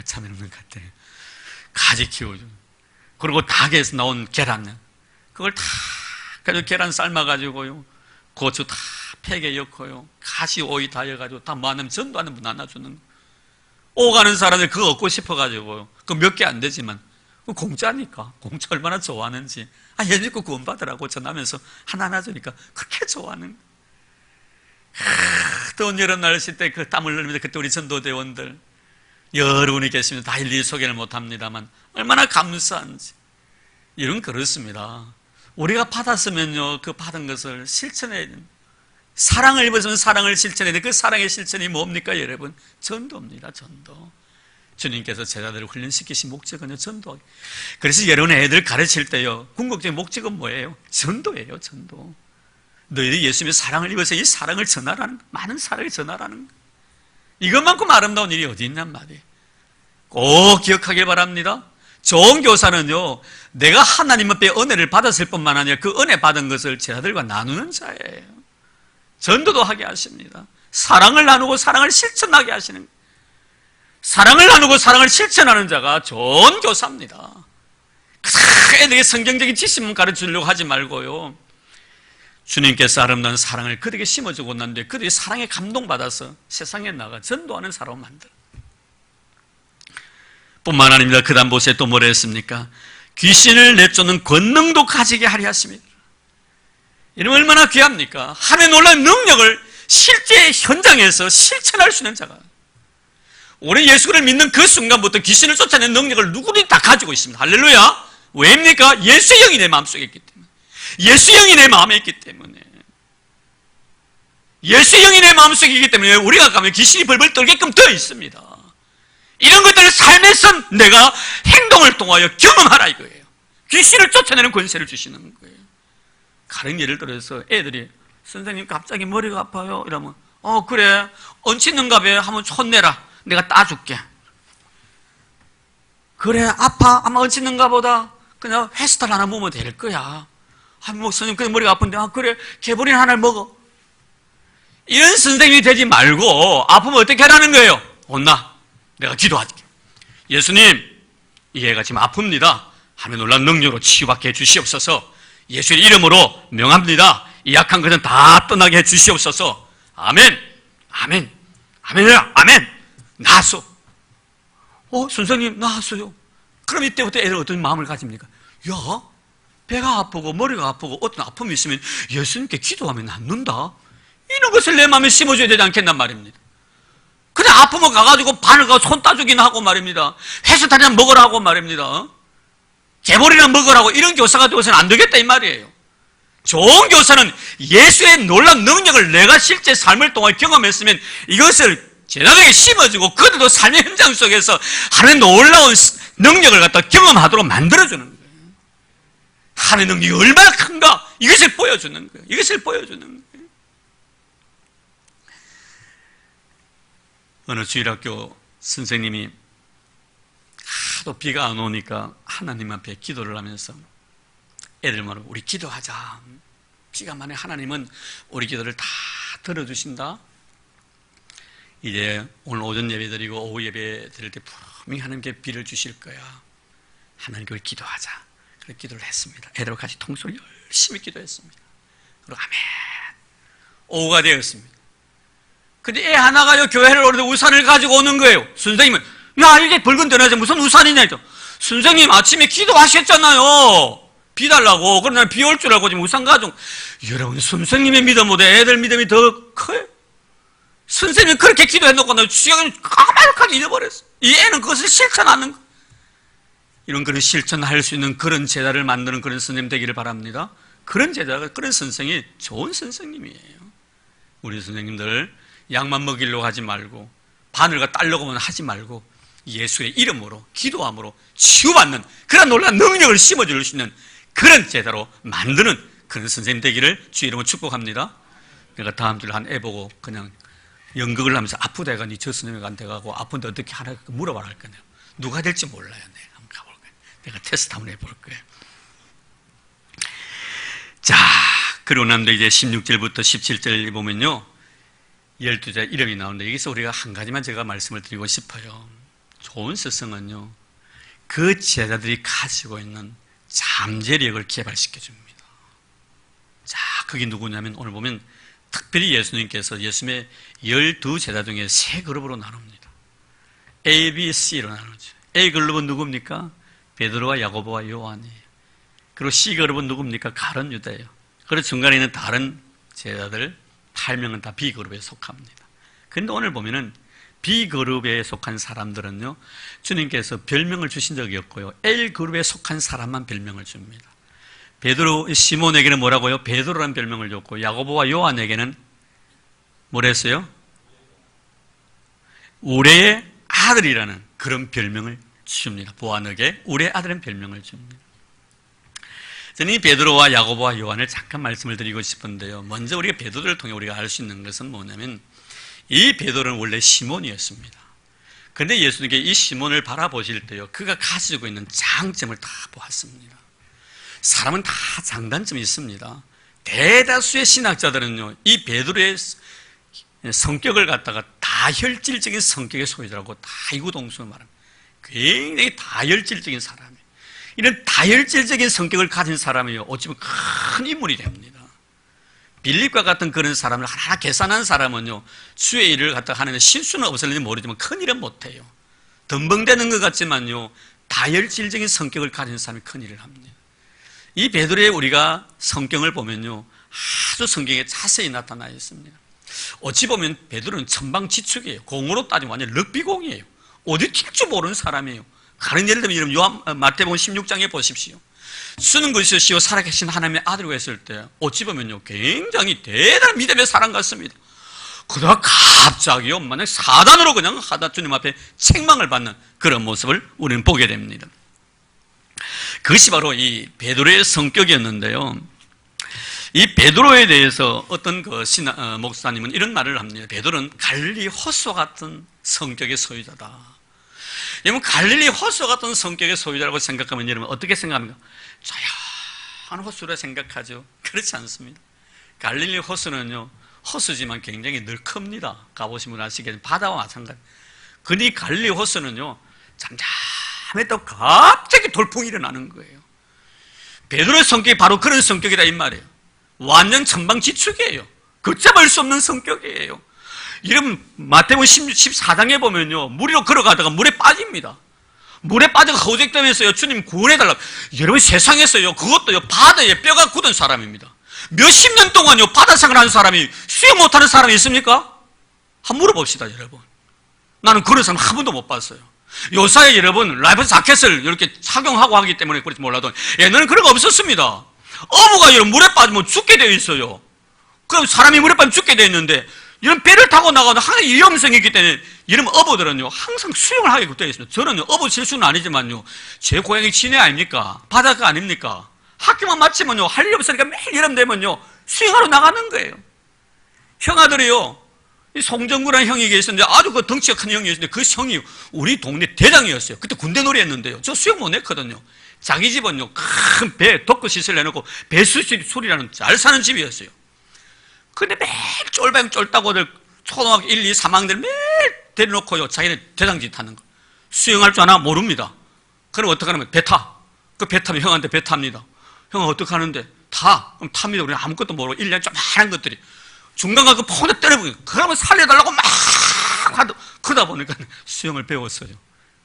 참외는 없는 것 같아요. 가지 키우죠. 그리고 닭에서 나온 계란 그걸 다 가지고 계란 삶아가지고요. 고추 다 팩에 넣고요. 가시, 오이 다 넣어가지고 다 모아놓으면 전도하는 분 나눠주는 거. 오가는 사람들 그거 얻고 싶어가지고요. 그거 몇 개 안 되지만 공짜니까. 공짜 얼마나 좋아하는지. 예전거 구원받으라고 전하면서 하나하나 주니까 그렇게 좋아하는 거예요. 더운 여름 날씨 때 그 땀을 흘리면서 그때 우리 전도대원들 여러분이 계시면 다 일일이 소개를 못합니다만 얼마나 감사한지. 이런 그렇습니다. 우리가 받았으면요. 그 받은 것을 실천해야 됩니다. 사랑을 입었으면 사랑을 실천해야 돼. 그 사랑의 실천이 뭡니까 여러분? 전도입니다. 전도. 주님께서 제자들을 훈련시키신 목적은요. 전도. 그래서 여러분 애들 가르칠 때요. 궁극적인 목적은 뭐예요? 전도예요. 전도. 너희들이 예수님의 사랑을 입어서 이 사랑을 전하라는 거. 많은 사랑을 전하라는 거. 이것만큼 아름다운 일이 어디 있냔 말이에요. 꼭 기억하길 바랍니다. 좋은 교사는요. 내가 하나님 앞에 은혜를 받았을 뿐만 아니라 그 은혜 받은 것을 제자들과 나누는 자예요. 전도도 하게 하십니다. 사랑을 나누고 사랑을 실천하게 하시는 거예요. 사랑을 나누고 사랑을 실천하는 자가 좋은 교사입니다. 애들에게 성경적인 지식만 가르치려고 하지 말고요. 주님께서 아름다운 사랑을 그들에게 심어주고 난 뒤에 그들이 사랑에 감동받아서 세상에 나가 전도하는 사람을 만들어. 뿐만 아닙니다. 그 다음 보세요. 또 뭐라 했습니까? 귀신을 내쫓는 권능도 가지게 하려 하십니다. 이러면 얼마나 귀합니까? 하나님의 놀라운 능력을 실제 현장에서 실천할 수 있는 자가. 우리 예수를 믿는 그 순간부터 귀신을 쫓아내는 능력을 누구든지 다 가지고 있습니다. 할렐루야. 왜입니까? 예수의 영이 내 마음속에 있기 때문에. 예수의 영이 내 마음에 있기 때문에. 예수의 영이 내 마음속에 있기 때문에 우리가 가면 귀신이 벌벌 떨게끔 되어 있습니다. 이런 것들을 삶에서 내가 행동을 통하여 경험하라 이거예요. 귀신을 쫓아내는 권세를 주시는 거예요. 가령 예를 들어서 애들이 선생님 갑자기 머리가 아파요 이러면 그래 얹히는가 봐 한번 혼내라 내가 따줄게. 그래 아파 아마 얹히는가 보다 그냥 회스탈 하나 먹으면 될 거야. 뭐 선생님 그래 머리가 아픈데 그래 개보린 하나를 먹어. 이런 선생님이 되지 말고 아프면 어떻게 하라는 거예요? 혼나 내가 기도할게. 예수님 이 애가 지금 아픕니다. 하나님의 놀라운 능력으로 치유받게 해주시옵소서. 예수의 이름으로 명합니다. 이 약한 것은 다 떠나게 해주시옵소서. 아멘 아멘 아멘이야 아멘. 나았어. 선생님 나았어요. 그럼 이때부터 애들 어떤 마음을 가집니까? 야 배가 아프고 머리가 아프고 어떤 아픔이 있으면 예수님께 기도하면 낫는다. 이런 것을 내 마음에 심어줘야 되지 않겠단 말입니다. 그냥 아프면 가가지고 바늘 가서 손 따주긴 하고 말입니다. 회수탄이나 먹으라고 말입니다. 개보리나 먹으라고 이런 교사가 되어서는 안 되겠다 이 말이에요. 좋은 교사는 예수의 놀라운 능력을 내가 실제 삶을 통해 경험했으면 이것을 제자들에게 심어주고 그들도 삶의 현장 속에서 하나님의 놀라운 능력을 갖다 경험하도록 만들어주는 거예요. 하나님의 능력이 얼마나 큰가 이것을 보여주는 거예요. 이것을 보여주는 거예요. 어느 주일학교 선생님이 하도 비가 안 오니까 하나님 앞에 기도를 하면서 애들 말하고 우리 기도하자. 비가 많이 하나님은 우리 기도를 다 들어주신다. 이제 오늘 오전 예배 드리고 오후 예배 드릴 때 분명히 하나님께 비를 주실 거야. 하나님께 우리 기도하자. 그렇게 기도를 했습니다. 애들과 같이 통솔 열심히 기도했습니다. 그리고 아멘. 오후가 되었습니다. 근데 애 하나가요 교회를 오는데 우산을 가지고 오는 거예요. 선생님은 야 이게 붉은 데나지 무슨 우산이냐 이죠. 선생님 아침에 기도하셨잖아요. 비 달라고. 그럼 난 비 올 줄 알고 지금 우산 가지고. 여러분 선생님의 믿음보다 애들 믿음이 더 커요. 선생님이 그렇게 기도해놓고 나 주역은 까마득하게 잊어버렸어. 이 애는 그것을 실천하는 거. 이런 그런 실천할 수 있는 그런 제자를 만드는 그런 선생님 되기를 바랍니다. 그런 제자가 그런 선생이 좋은 선생님이에요. 우리 선생님들 양만 먹이려고 하지 말고 바늘과 딸려고만 하지 말고 예수의 이름으로 기도함으로 치유받는 그런 놀라운 능력을 심어줄 수 있는 그런 제자로 만드는 그런 선생님 되기를 주의 이름으로 축복합니다. 내가 다음 주에 한 애 보고 그냥 연극을 하면서 아프다 해가 니 저 선생님한테 가고 아픈데 어떻게 하나 물어봐라 할 거예요. 누가 될지 몰라요. 내가 한번 가볼 거예요. 내가 테스트 한번 해볼 거예요. 자, 그리고 남들 이제 16절부터 17절 보면요 12자 이름이 나오는데 여기서 우리가 한 가지만 제가 말씀을 드리고 싶어요. 좋은 스승은요 그 제자들이 가지고 있는 잠재력을 개발시켜 줍니다. 자, 그게 누구냐면 오늘 보면 특별히 예수님께서 예수님의 12제자 중에 세 그룹으로 나눕니다. A, B, C로 나누죠. A 그룹은 누굽니까? 베드로와 야고보와 요한이에요. 그리고 C 그룹은 누굽니까? 가룟 유다예요. 그리고 중간에 있는 다른 제자들 8명은 다 B 그룹에 속합니다. 그런데 오늘 보면은 B 그룹에 속한 사람들은요 주님께서 별명을 주신 적이 없고요 A 그룹에 속한 사람만 별명을 줍니다. 베드로 시몬에게는 뭐라고요? 베드로라는 별명을 줬고 야고보와 요한에게는 뭐랬어요? 우리의 아들이라는 그런 별명을 줍니다. 보아너게 우리의 아들은 별명을 줍니다. 저는 이 베드로와 야고보와 요한을 잠깐 말씀을 드리고 싶은데요 먼저 우리가 베드로를 통해 우리가 알 수 있는 것은 뭐냐면 이 베드로는 원래 시몬이었습니다. 그런데 예수님께 이 시몬을 바라보실 때요 그가 가지고 있는 장점을 다 보았습니다. 사람은 다 장단점이 있습니다. 대다수의 신학자들은요 이 베드로의 성격을 갖다가 다혈질적인 성격의 소유자라고 다 이구동성으로 말합니다. 굉장히 다혈질적인 사람이에요. 이런 다혈질적인 성격을 가진 사람이요 어찌 보면 큰 인물이 됩니다. 빌립과 같은 그런 사람을 하나 계산한 사람은요 주의 일을 갖다 하는데 실수는 없을는지 모르지만 큰 일은 못해요. 덤벙대는 것 같지만요 다혈질적인 성격을 가진 사람이 큰 일을 합니다. 이 베드로의 우리가 성경을 보면요 아주 성경에 자세히 나타나 있습니다. 어찌 보면 베드로는 천방지축이에요. 공으로 따지면 완전 럭비공이에요. 어디 튈 줄 모르는 사람이에요. 다른 예를 들면 마태복음 16장에 보십시오. 쓰는 것이시오 살아계신 하나님의 아들이라고 했을 때 어찌 보면요 굉장히 대단한 믿음의 사람 같습니다. 그러다가 갑자기요 만약 사단으로 그냥 하다 주님 앞에 책망을 받는 그런 모습을 우리는 보게 됩니다. 그것이 바로 이 베드로의 성격이었는데요 이 베드로에 대해서 어떤 그 목사님은 이런 말을 합니다. 베드로는 갈릴리 호수 같은 성격의 소유자다. 여러분 갈릴리 호수 같은 성격의 소유자라고 생각하면 여러분 어떻게 생각합니까? 조용한 호수라 생각하죠. 그렇지 않습니다. 갈릴리 호수는요 호수지만 굉장히 넓습니다. 가보시면 아시겠지만 바다와 마찬가지. 근데 이 갈릴리 호수는요 잠잠했다고 갑자기 돌풍이 일어나는 거예요. 베드로의 성격이 바로 그런 성격이다 이 말이에요. 완전 천방지축이에요. 걷잡을 수 없는 성격이에요. 이러면 마태복음 14장에 보면요 무리로 걸어가다가 물에 빠집니다. 물에 빠져서 허우적대면서요 주님 구원해달라고. 여러분 세상에서요 그것도요 바다에 뼈가 굳은 사람입니다. 몇십 년 동안요 바다 생활하는 사람이 수영 못하는 사람이 있습니까? 한번 물어봅시다 여러분. 나는 그런 사람 한 번도 못 봤어요. 요사이 여러분 라이프 자켓을 이렇게 착용하고 하기 때문에 그렇지 몰라도 옛날에는 그런 거 없었습니다. 어부가 여러분 물에 빠지면 죽게 되어 있어요. 그럼 사람이 물에 빠지면 죽게 되어 있는데 이런 배를 타고 나가도 항상 위험성이 있기 때문에 이런 어부들은요 항상 수영을 하게 되어 있습니다. 저는요 어부 실수는 아니지만요 제 고향이 진해 아닙니까? 바닷가 아닙니까? 학교만 마치면요 할 일 없으니까 매일 여름 되면요 수영하러 나가는 거예요. 형아들이요 이 송정구라는 형이 계셨는데 아주 그 덩치가 큰 형이 계셨는데 그 형이 우리 동네 대장이었어요. 그때 군대 놀이 했는데요 저 수영 못 했거든요. 자기 집은요 큰 배 도크 시설 내놓고 배수술이라는 잘 사는 집이었어요. 근데 매일 쫄병 쫄다고들 초등학교 1, 2, 3학년들 매일 데려놓고요 자기네 대장짓 하는 거. 수영할 줄 아나? 모릅니다. 그럼 어떻게 하냐면 배 타. 그 배 타면 형한테 배 탑니다. 형은 어떻게 하는데? 타. 그럼 탑니다. 우리 아무것도 모르고 1년 좀 많은 것들이 중간 가서 폰에 때려보기 그러면 살려달라고 막 하도 그러다 보니까 수영을 배웠어요.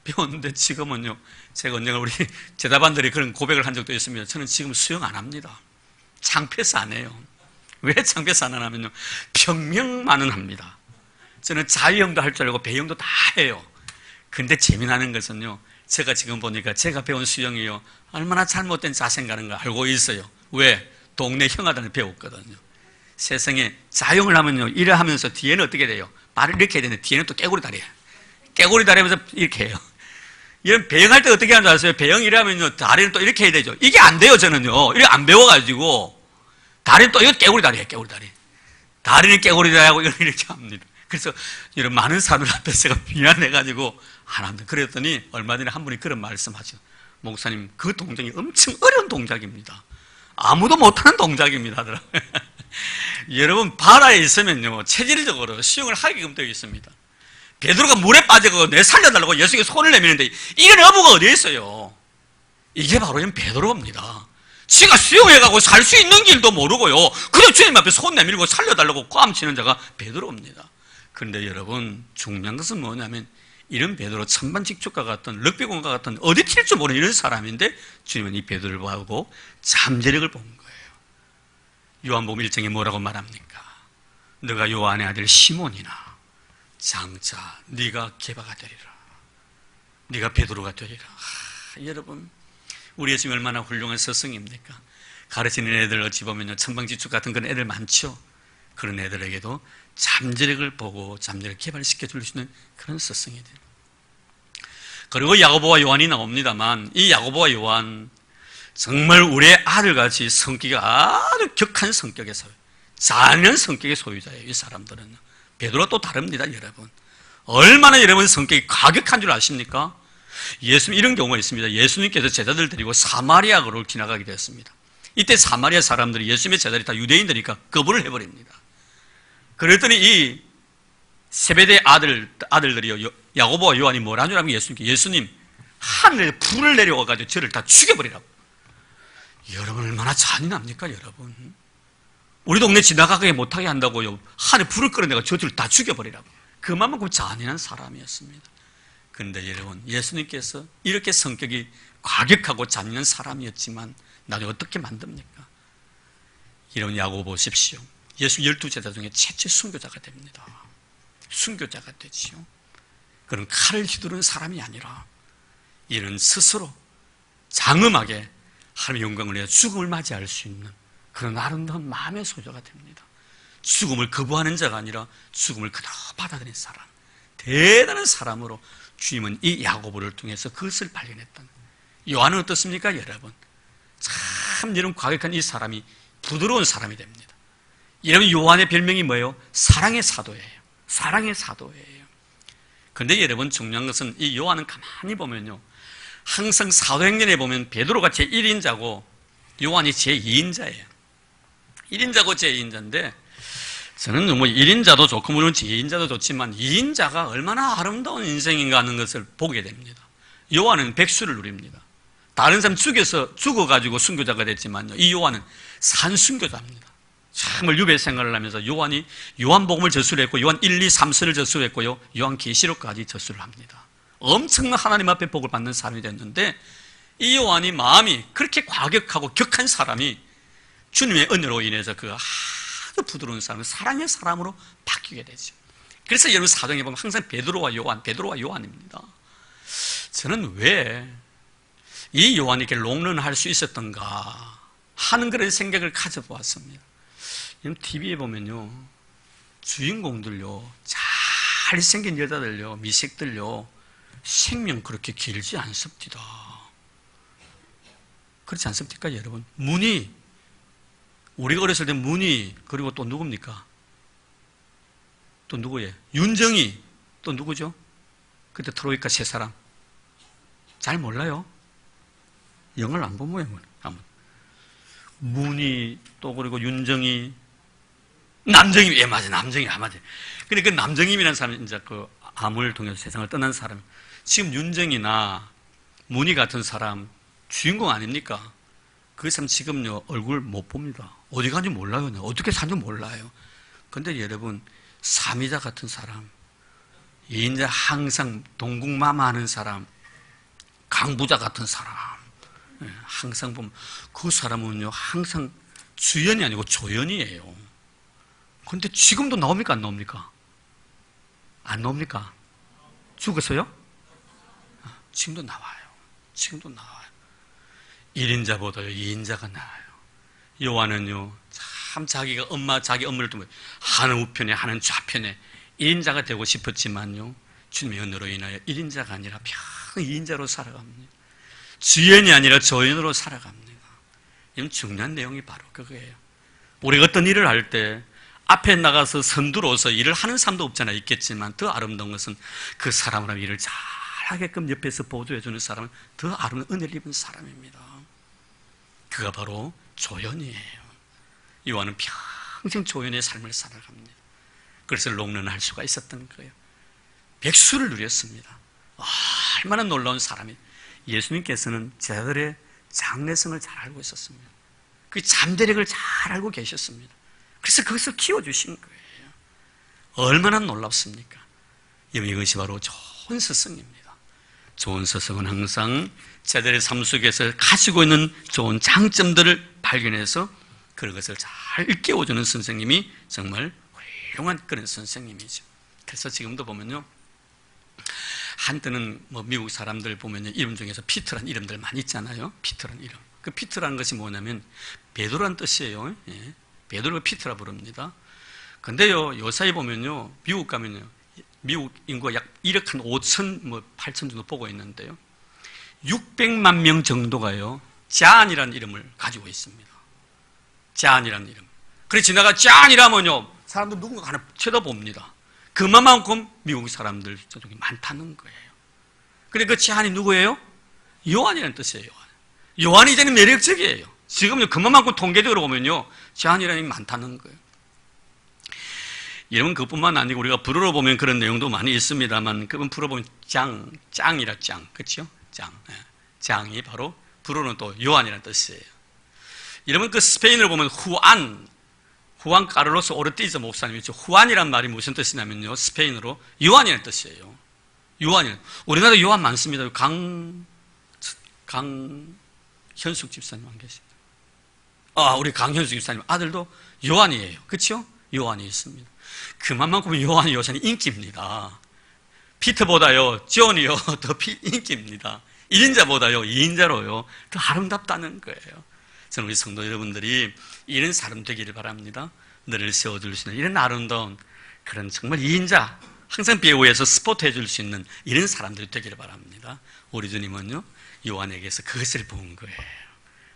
배웠는데 지금은요 제가 언젠가 우리 제자반들이 그런 고백을 한 적도 있습니다. 저는 지금 수영 안 합니다. 창피해서 안 해요. 왜 창피해서 안 하냐면요 평명만은 합니다. 저는 자유형도 할 줄 알고 배영도 다 해요. 근데 재미나는 것은요 제가 지금 보니까 제가 배운 수영이요 얼마나 잘못된 자세인가는 걸 알고 있어요. 왜? 동네 형아들한테 배웠거든요. 세상에 자영을 하면요 일을 하면서 뒤에는 어떻게 돼요? 말을 이렇게 해야 되는데 뒤에는 또 깨구리 다리야. 깨구리 다리 하면서 이렇게 해요. 이런 배영할 때 어떻게 하는 줄 아세요? 배영 일하면요 다리는 또 이렇게 해야 되죠. 이게 안 돼요. 저는요 이렇게 안 배워가지고 다리는 또 이거 깨구리 다리예요. 깨구리 다리. 다리는 깨구리 다리하고 이렇게 합니다. 그래서 이런 많은 사람들 앞에서 제가 미안해가지고 안 합니다. 그랬더니 얼마 전에 한 분이 그런 말씀하죠. 목사님 그 동작이 엄청 어려운 동작입니다. 아무도 못하는 동작입니다. 여러분 바다에 있으면요 체질적으로 수영을 하게끔 되어 있습니다. 베드로가 물에 빠져서 내 살려달라고 예수에게 손을 내미는데 이런 어부가 어디에 있어요? 이게 바로 베드로입니다. 지가 수영해가고 살 수 있는 길도 모르고요 그냥 주님 앞에 손 내밀고 살려달라고 꽝치는 자가 베드로입니다. 그런데 여러분 중요한 것은 뭐냐면 이런 베드로 천반직축과 같은 럭비공과 같은 어디 튈 줄 모르는 이런 사람인데 주님은 이 베드로를 보고 잠재력을 본 거예요. 요한복음 1장에 뭐라고 말합니까? 너가 요한의 아들 시몬이나 장차 네가 게바가 되리라. 네가 베드로가 되리라. 여러분 우리 예수님이 얼마나 훌륭한 스승입니까? 가르치는 애들 어찌 보면요 천방지축 같은 그런 애들 많죠. 그런 애들에게도 잠재력을 보고 잠재력을 개발시켜 줄 수 있는 그런 스승이 돼요. 그리고 야고보와 요한이 나옵니다만 이 야고보와 요한 정말 우리의 아들같이 성격이 아주 격한 성격의 소유, 잔인한 성격의 소유자예요. 이 사람들은. 베드로가 또 다릅니다. 여러분 얼마나 여러분 성격이 과격한 줄 아십니까? 예수님 이런 경우가 있습니다. 예수님께서 제자들 데리고 사마리아로 지나가게 되었습니다. 이때 사마리아 사람들이 예수님의 제자들이 다 유대인들이니까 거부를 해버립니다. 그랬더니 이 세베대의 아들들이 야고보와 요한이 뭐라는 줄 알면 예수님 하늘에 불을 내려와가지고 저를 다 죽여버리라고. 여러분 얼마나 잔인합니까 여러분? 우리 동네 지나가게 못하게 한다고요 하늘에 불을 끌어내가 저들을 다 죽여버리라고. 그만큼 잔인한 사람이었습니다. 그런데 여러분 예수님께서 이렇게 성격이 과격하고 잔인한 사람이었지만 나중에 어떻게 만듭니까? 여러분 야고보 보십시오. 예수 12제자 중에 최초의 순교자가 됩니다. 순교자가 되지요. 그런 칼을 휘두르는 사람이 아니라 이는 스스로 장엄하게 하나님의 영광을 위해 죽음을 맞이할 수 있는 그런 아름다운 마음의 소유자가 됩니다. 죽음을 거부하는 자가 아니라 죽음을 그대로 받아들인 사람, 대단한 사람으로 주님은 이 야고보를 통해서 그것을 발견했던. 요한은 어떻습니까 여러분? 참 이런 과격한 이 사람이 부드러운 사람이 됩니다. 여러분 요한의 별명이 뭐예요? 사랑의 사도예요. 사랑의 사도예요. 그런데 여러분 중요한 것은 이 요한은 가만히 보면요 항상 사도행전에 보면 베드로가 제1인자고 요한이 제2인자예요. 1인자고 제2인자인데 저는 뭐 1인자도 좋고 물론 제2인자도 좋지만 2인자가 얼마나 아름다운 인생인가 하는 것을 보게 됩니다. 요한은 백수를 누립니다. 다른 사람 죽어가지고 순교자가 됐지만요 이 요한은 산순교자입니다. 정말 유배 생활을 하면서 요한이 요한복음을 저술을 했고 요한 1, 2, 3서를 저술을 했고요 요한계시록까지 저술을 합니다. 엄청난 하나님 앞에 복을 받는 사람이 됐는데 이 요한이 마음이 그렇게 과격하고 격한 사람이 주님의 은혜로 인해서 그 아주 부드러운 사람, 사랑의 사람으로 바뀌게 되죠. 그래서 여러분 사도행전에 보면 항상 베드로와 요한입니다. 저는 왜 이 요한이 이렇게 롱런할 수 있었던가 하는 그런 생각을 가져보았습니다. TV에 보면요 주인공들요, 잘생긴 여자들요, 미색들요, 생명 그렇게 길지 않습니다. 그렇지 않습니까, 여러분? 문희, 우리가 어렸을 때 문희, 그리고 또 누굽니까? 또 누구예요? 윤정희, 또 누구죠? 그때 트로이카 세 사람. 잘 몰라요? 영화를 안 본 모양은. 문희, 또 그리고 윤정희, 남정임, 예, 맞아, 남정임, 맞아. 근데 그 남정임이라는 사람이 이제 그 암을 통해서 세상을 떠난 사람. 지금 윤정이나 문희 같은 사람 주인공 아닙니까? 그 사람 지금요, 얼굴 못 봅니다. 어디 간지 몰라요. 어떻게 사는지 몰라요. 근데 여러분, 삼이자 같은 사람, 이인자 항상 동국마마 하는 사람, 강부자 같은 사람, 항상 보면 그 사람은요, 항상 주연이 아니고 조연이에요. 근데 지금도 나옵니까? 안 나옵니까? 안 나옵니까? 죽었어요? 지금도 나와요. 지금도 나와요. 1인자보다요, 2인자가 나와요. 요한은요, 참 자기가 자기 업무를 또 하는 우편에, 하는 좌편에 1인자가 되고 싶었지만요, 주님의 은혜로 인하여 1인자가 아니라 평 2인자로 살아갑니다. 주연이 아니라 조연으로 살아갑니다. 이건 중요한 내용이 바로 그거예요. 우리가 어떤 일을 할 때 앞에 나가서 선두로서 일을 하는 사람도 없잖아요. 있겠지만 더 아름다운 것은 그 사람으로 일을 잘하게끔 옆에서 보조해주는 사람은 더 아름다운 은혜를 입은 사람입니다. 그가 바로 조연이에요. 요한은 평생 조연의 삶을 살아갑니다. 그래서 롱런할 수가 있었던 거예요. 백수를 누렸습니다. 얼마나 놀라운 사람이. 예수님께서는 제자들의 장래성을 잘 알고 있었습니다. 그 잠재력을 잘 알고 계셨습니다. 그래서 그것을 키워주신 거예요. 얼마나 놀랍습니까? 이것이 바로 좋은 스승입니다. 좋은 스승은 항상 제자들의 삶 속에서 가지고 있는 좋은 장점들을 발견해서 그것을 잘 일깨워주는 선생님이 정말 훌륭한 그런 선생님이죠. 그래서 지금도 보면요, 한때는 뭐 미국 사람들 보면요, 이름 중에서 피터라는 이름들 많이 있잖아요. 피터라는 이름. 그 피터라는 것이 뭐냐면 베드로라는 뜻이에요. 예. 베드로가 피터라 부릅니다. 근데요, 요사이 보면요, 미국 가면요, 미국 인구가 약 1억 한 5천, 8천 정도 보고 있는데요, 600만 명 정도가요, 잔이라는 이름을 가지고 있습니다. 잔이라는 이름. 그래서 지나가 잔이라면요, 사람들 누군가 하나 쳐다봅니다. 그만큼 미국 사람들 저쪽에 많다는 거예요. 그래, 그 잔이 누구예요? 요한이라는 뜻이에요. 요한이 이제는 매력적이에요. 지금요, 그만큼 통계적으로 보면요, 잔이라는 게 많다는 거예요. 여러분, 그뿐만 아니고 우리가 불어로 보면 그런 내용도 많이 있습니다만, 그분 불어 보면 짱이라 짱, 그렇죠? 짱. 짱이 바로 불어는 또 요한이라는 뜻이에요. 여러분, 그 스페인어로 보면 후안 카를로스 오르티즈 목사님이죠. 후안이란 말이 무슨 뜻이냐면요, 스페인어로 요한이라는 뜻이에요. 요한이라는. 우리나라에 요한 많습니다. 강현숙 집사님 안 계십니다. 우리 강현숙 집사님 아들도 요한이에요. 그렇죠? 요한이 있습니다. 그만큼 요한이 요새는 인기입니다. 피터보다요, 존이요, 더 인기입니다. 1인자보다요, 2인자로요, 더 아름답다는 거예요. 저는 우리 성도 여러분들이 이런 사람 되기를 바랍니다. 너를 세워줄 수 있는 이런 아름다운 그런 정말 2인자, 항상 배우에서 스포트 해줄 수 있는 이런 사람들이 되기를 바랍니다. 우리 주님은요, 요한에게서 그것을 본 거예요.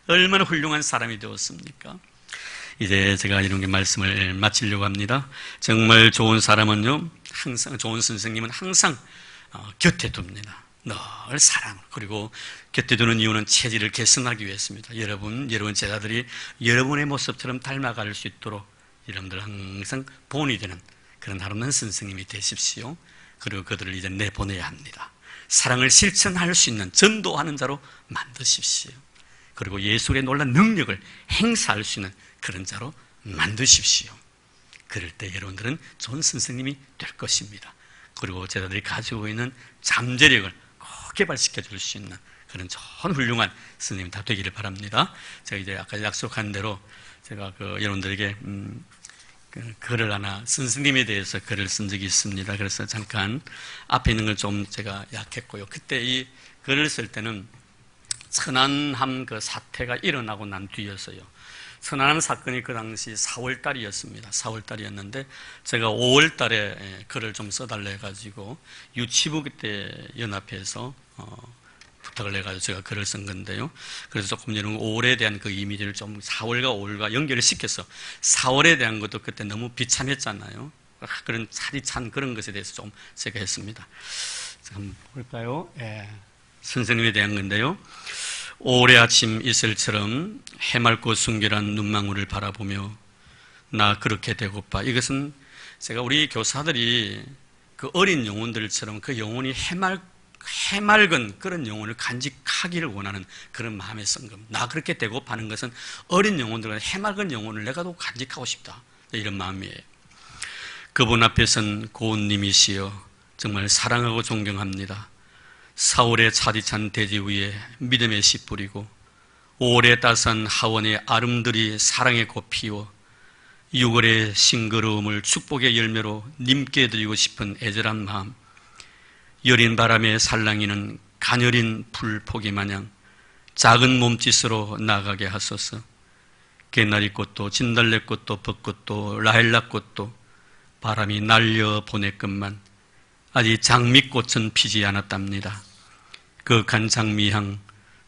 얼마나 훌륭한 사람이 되었습니까? 이제 제가 이런 게 말씀을 마치려고 합니다. 정말 좋은 사람은요, 항상, 좋은 선생님은 항상 곁에 둡니다. 늘 사랑. 그리고 곁에 두는 이유는 체질을 개선하기 위해서입니다. 여러분 제자들이 여러분의 모습처럼 닮아갈 수 있도록 여러분들 항상 본이 되는 그런 아름다운 선생님이 되십시오. 그리고 그들을 이제 내보내야 합니다. 사랑을 실천할 수 있는 전도하는 자로 만드십시오. 그리고 예술의 놀라운 능력을 행사할 수 있는 그런 자로 만드십시오. 그럴 때 여러분들은 좋은 선생님이 될 것입니다. 그리고 제자들이 가지고 있는 잠재력을 꼭 개발시켜 줄 수 있는 그런 좋은 훌륭한 선생님 다 되기를 바랍니다. 제가 이제 아까 약속한 대로 제가 여러분들에게 글을 하나, 선생님에 대해서 글을 쓴 적이 있습니다. 그래서 잠깐 앞에 있는 걸 좀 제가 약했고요. 그때 이 글을 쓸 때는 천안함 그 사태가 일어나고 난 뒤였어요. 천안함 사건이 그 당시 4월 달이었습니다. 4월 달이었는데 제가 5월 달에 글을 좀 써달라 해가지고 유치부 그때 연합회에서 부탁을 해가지고 제가 글을 쓴 건데요. 그래서 조금 이런 5월에 대한 그 이미지를 좀 4월과 5월과 연결을 시켜서 4월에 대한 것도 그때 너무 비참했잖아요. 그런 차디찬 그런 것에 대해서 좀 제가 했습니다. 한번 볼까요? 예. 선생님에 대한 건데요. 5월의 아침 이슬처럼 해맑고 순결한 눈망울을 바라보며 나 그렇게 되고파. 이것은 제가 우리 교사들이 그 어린 영혼들처럼 그 영혼이 해맑은 그런 영혼을 간직하기를 원하는 그런 마음에 쓴 겁니다. 나 그렇게 되고파는 것은 어린 영혼들은 해맑은 영혼을 내가 더 간직하고 싶다. 이런 마음이에요. 그분 앞에선 고운님이시여 정말 사랑하고 존경합니다. 4월의 차디찬 대지 위에 믿음의 씨 뿌리고 5월의 따스한 하원의 아름들이 사랑의 꽃 피워 6월의 싱그러움을 축복의 열매로 님께 드리고 싶은 애절한 마음, 여린 바람에 살랑이는 가녀린 불포기 마냥 작은 몸짓으로 나가게 하소서. 개나리꽃도 진달래꽃도 벚꽃도 라일락꽃도 바람이 날려보냈건만 아직 장미꽃은 피지 않았답니다. 그 간장미향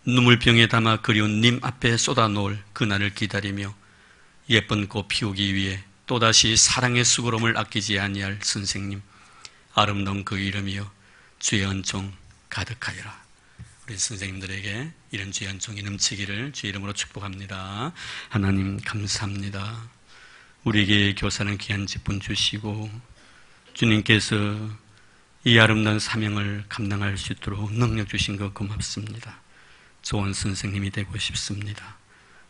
눈물병에 담아 그리운 님 앞에 쏟아놓을 그날을 기다리며 예쁜 꽃 피우기 위해 또다시 사랑의 수고로움을 아끼지 아니할 선생님, 아름다운 그 이름이여 주의 은총 가득하여라. 우리 선생님들에게 이런 주의 은총이 넘치기를 주의 이름으로 축복합니다. 하나님 감사합니다. 우리에게 교사는 귀한 직분 주시고 주님께서 이 아름다운 사명을 감당할 수 있도록 능력 주신 것 고맙습니다. 좋은 선생님이 되고 싶습니다.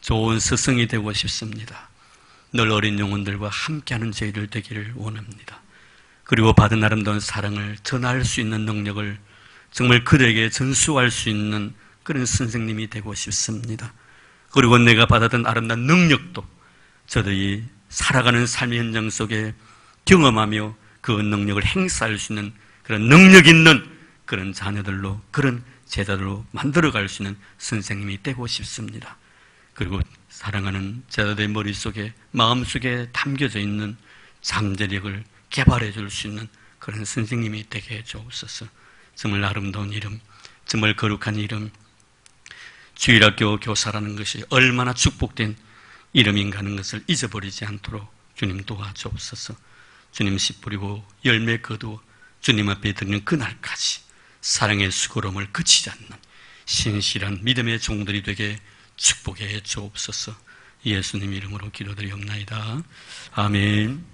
좋은 스승이 되고 싶습니다. 늘 어린 영혼들과 함께하는 저희들 되기를 원합니다. 그리고 받은 아름다운 사랑을 전할 수 있는 능력을 정말 그들에게 전수할 수 있는 그런 선생님이 되고 싶습니다. 그리고 내가 받았던 아름다운 능력도 저들이 살아가는 삶의 현장 속에 경험하며 그 능력을 행사할 수 있는 그런 능력 있는 그런 자녀들로, 그런 제자들로 만들어갈 수 있는 선생님이 되고 싶습니다. 그리고 사랑하는 제자들의 머릿속에, 마음속에 담겨져 있는 잠재력을 개발해 줄 수 있는 그런 선생님이 되게 해주옵소서. 정말 아름다운 이름, 정말 거룩한 이름, 주일학교 교사라는 것이 얼마나 축복된 이름인가 하는 것을 잊어버리지 않도록 주님 도와주옵소서. 주님 씨 뿌리고 열매 거두어 주님 앞에 드리는 그날까지 사랑의 수고로움을 그치지 않는 신실한 믿음의 종들이 되게 축복해 주옵소서. 예수님 이름으로 기도드리옵나이다. 아멘.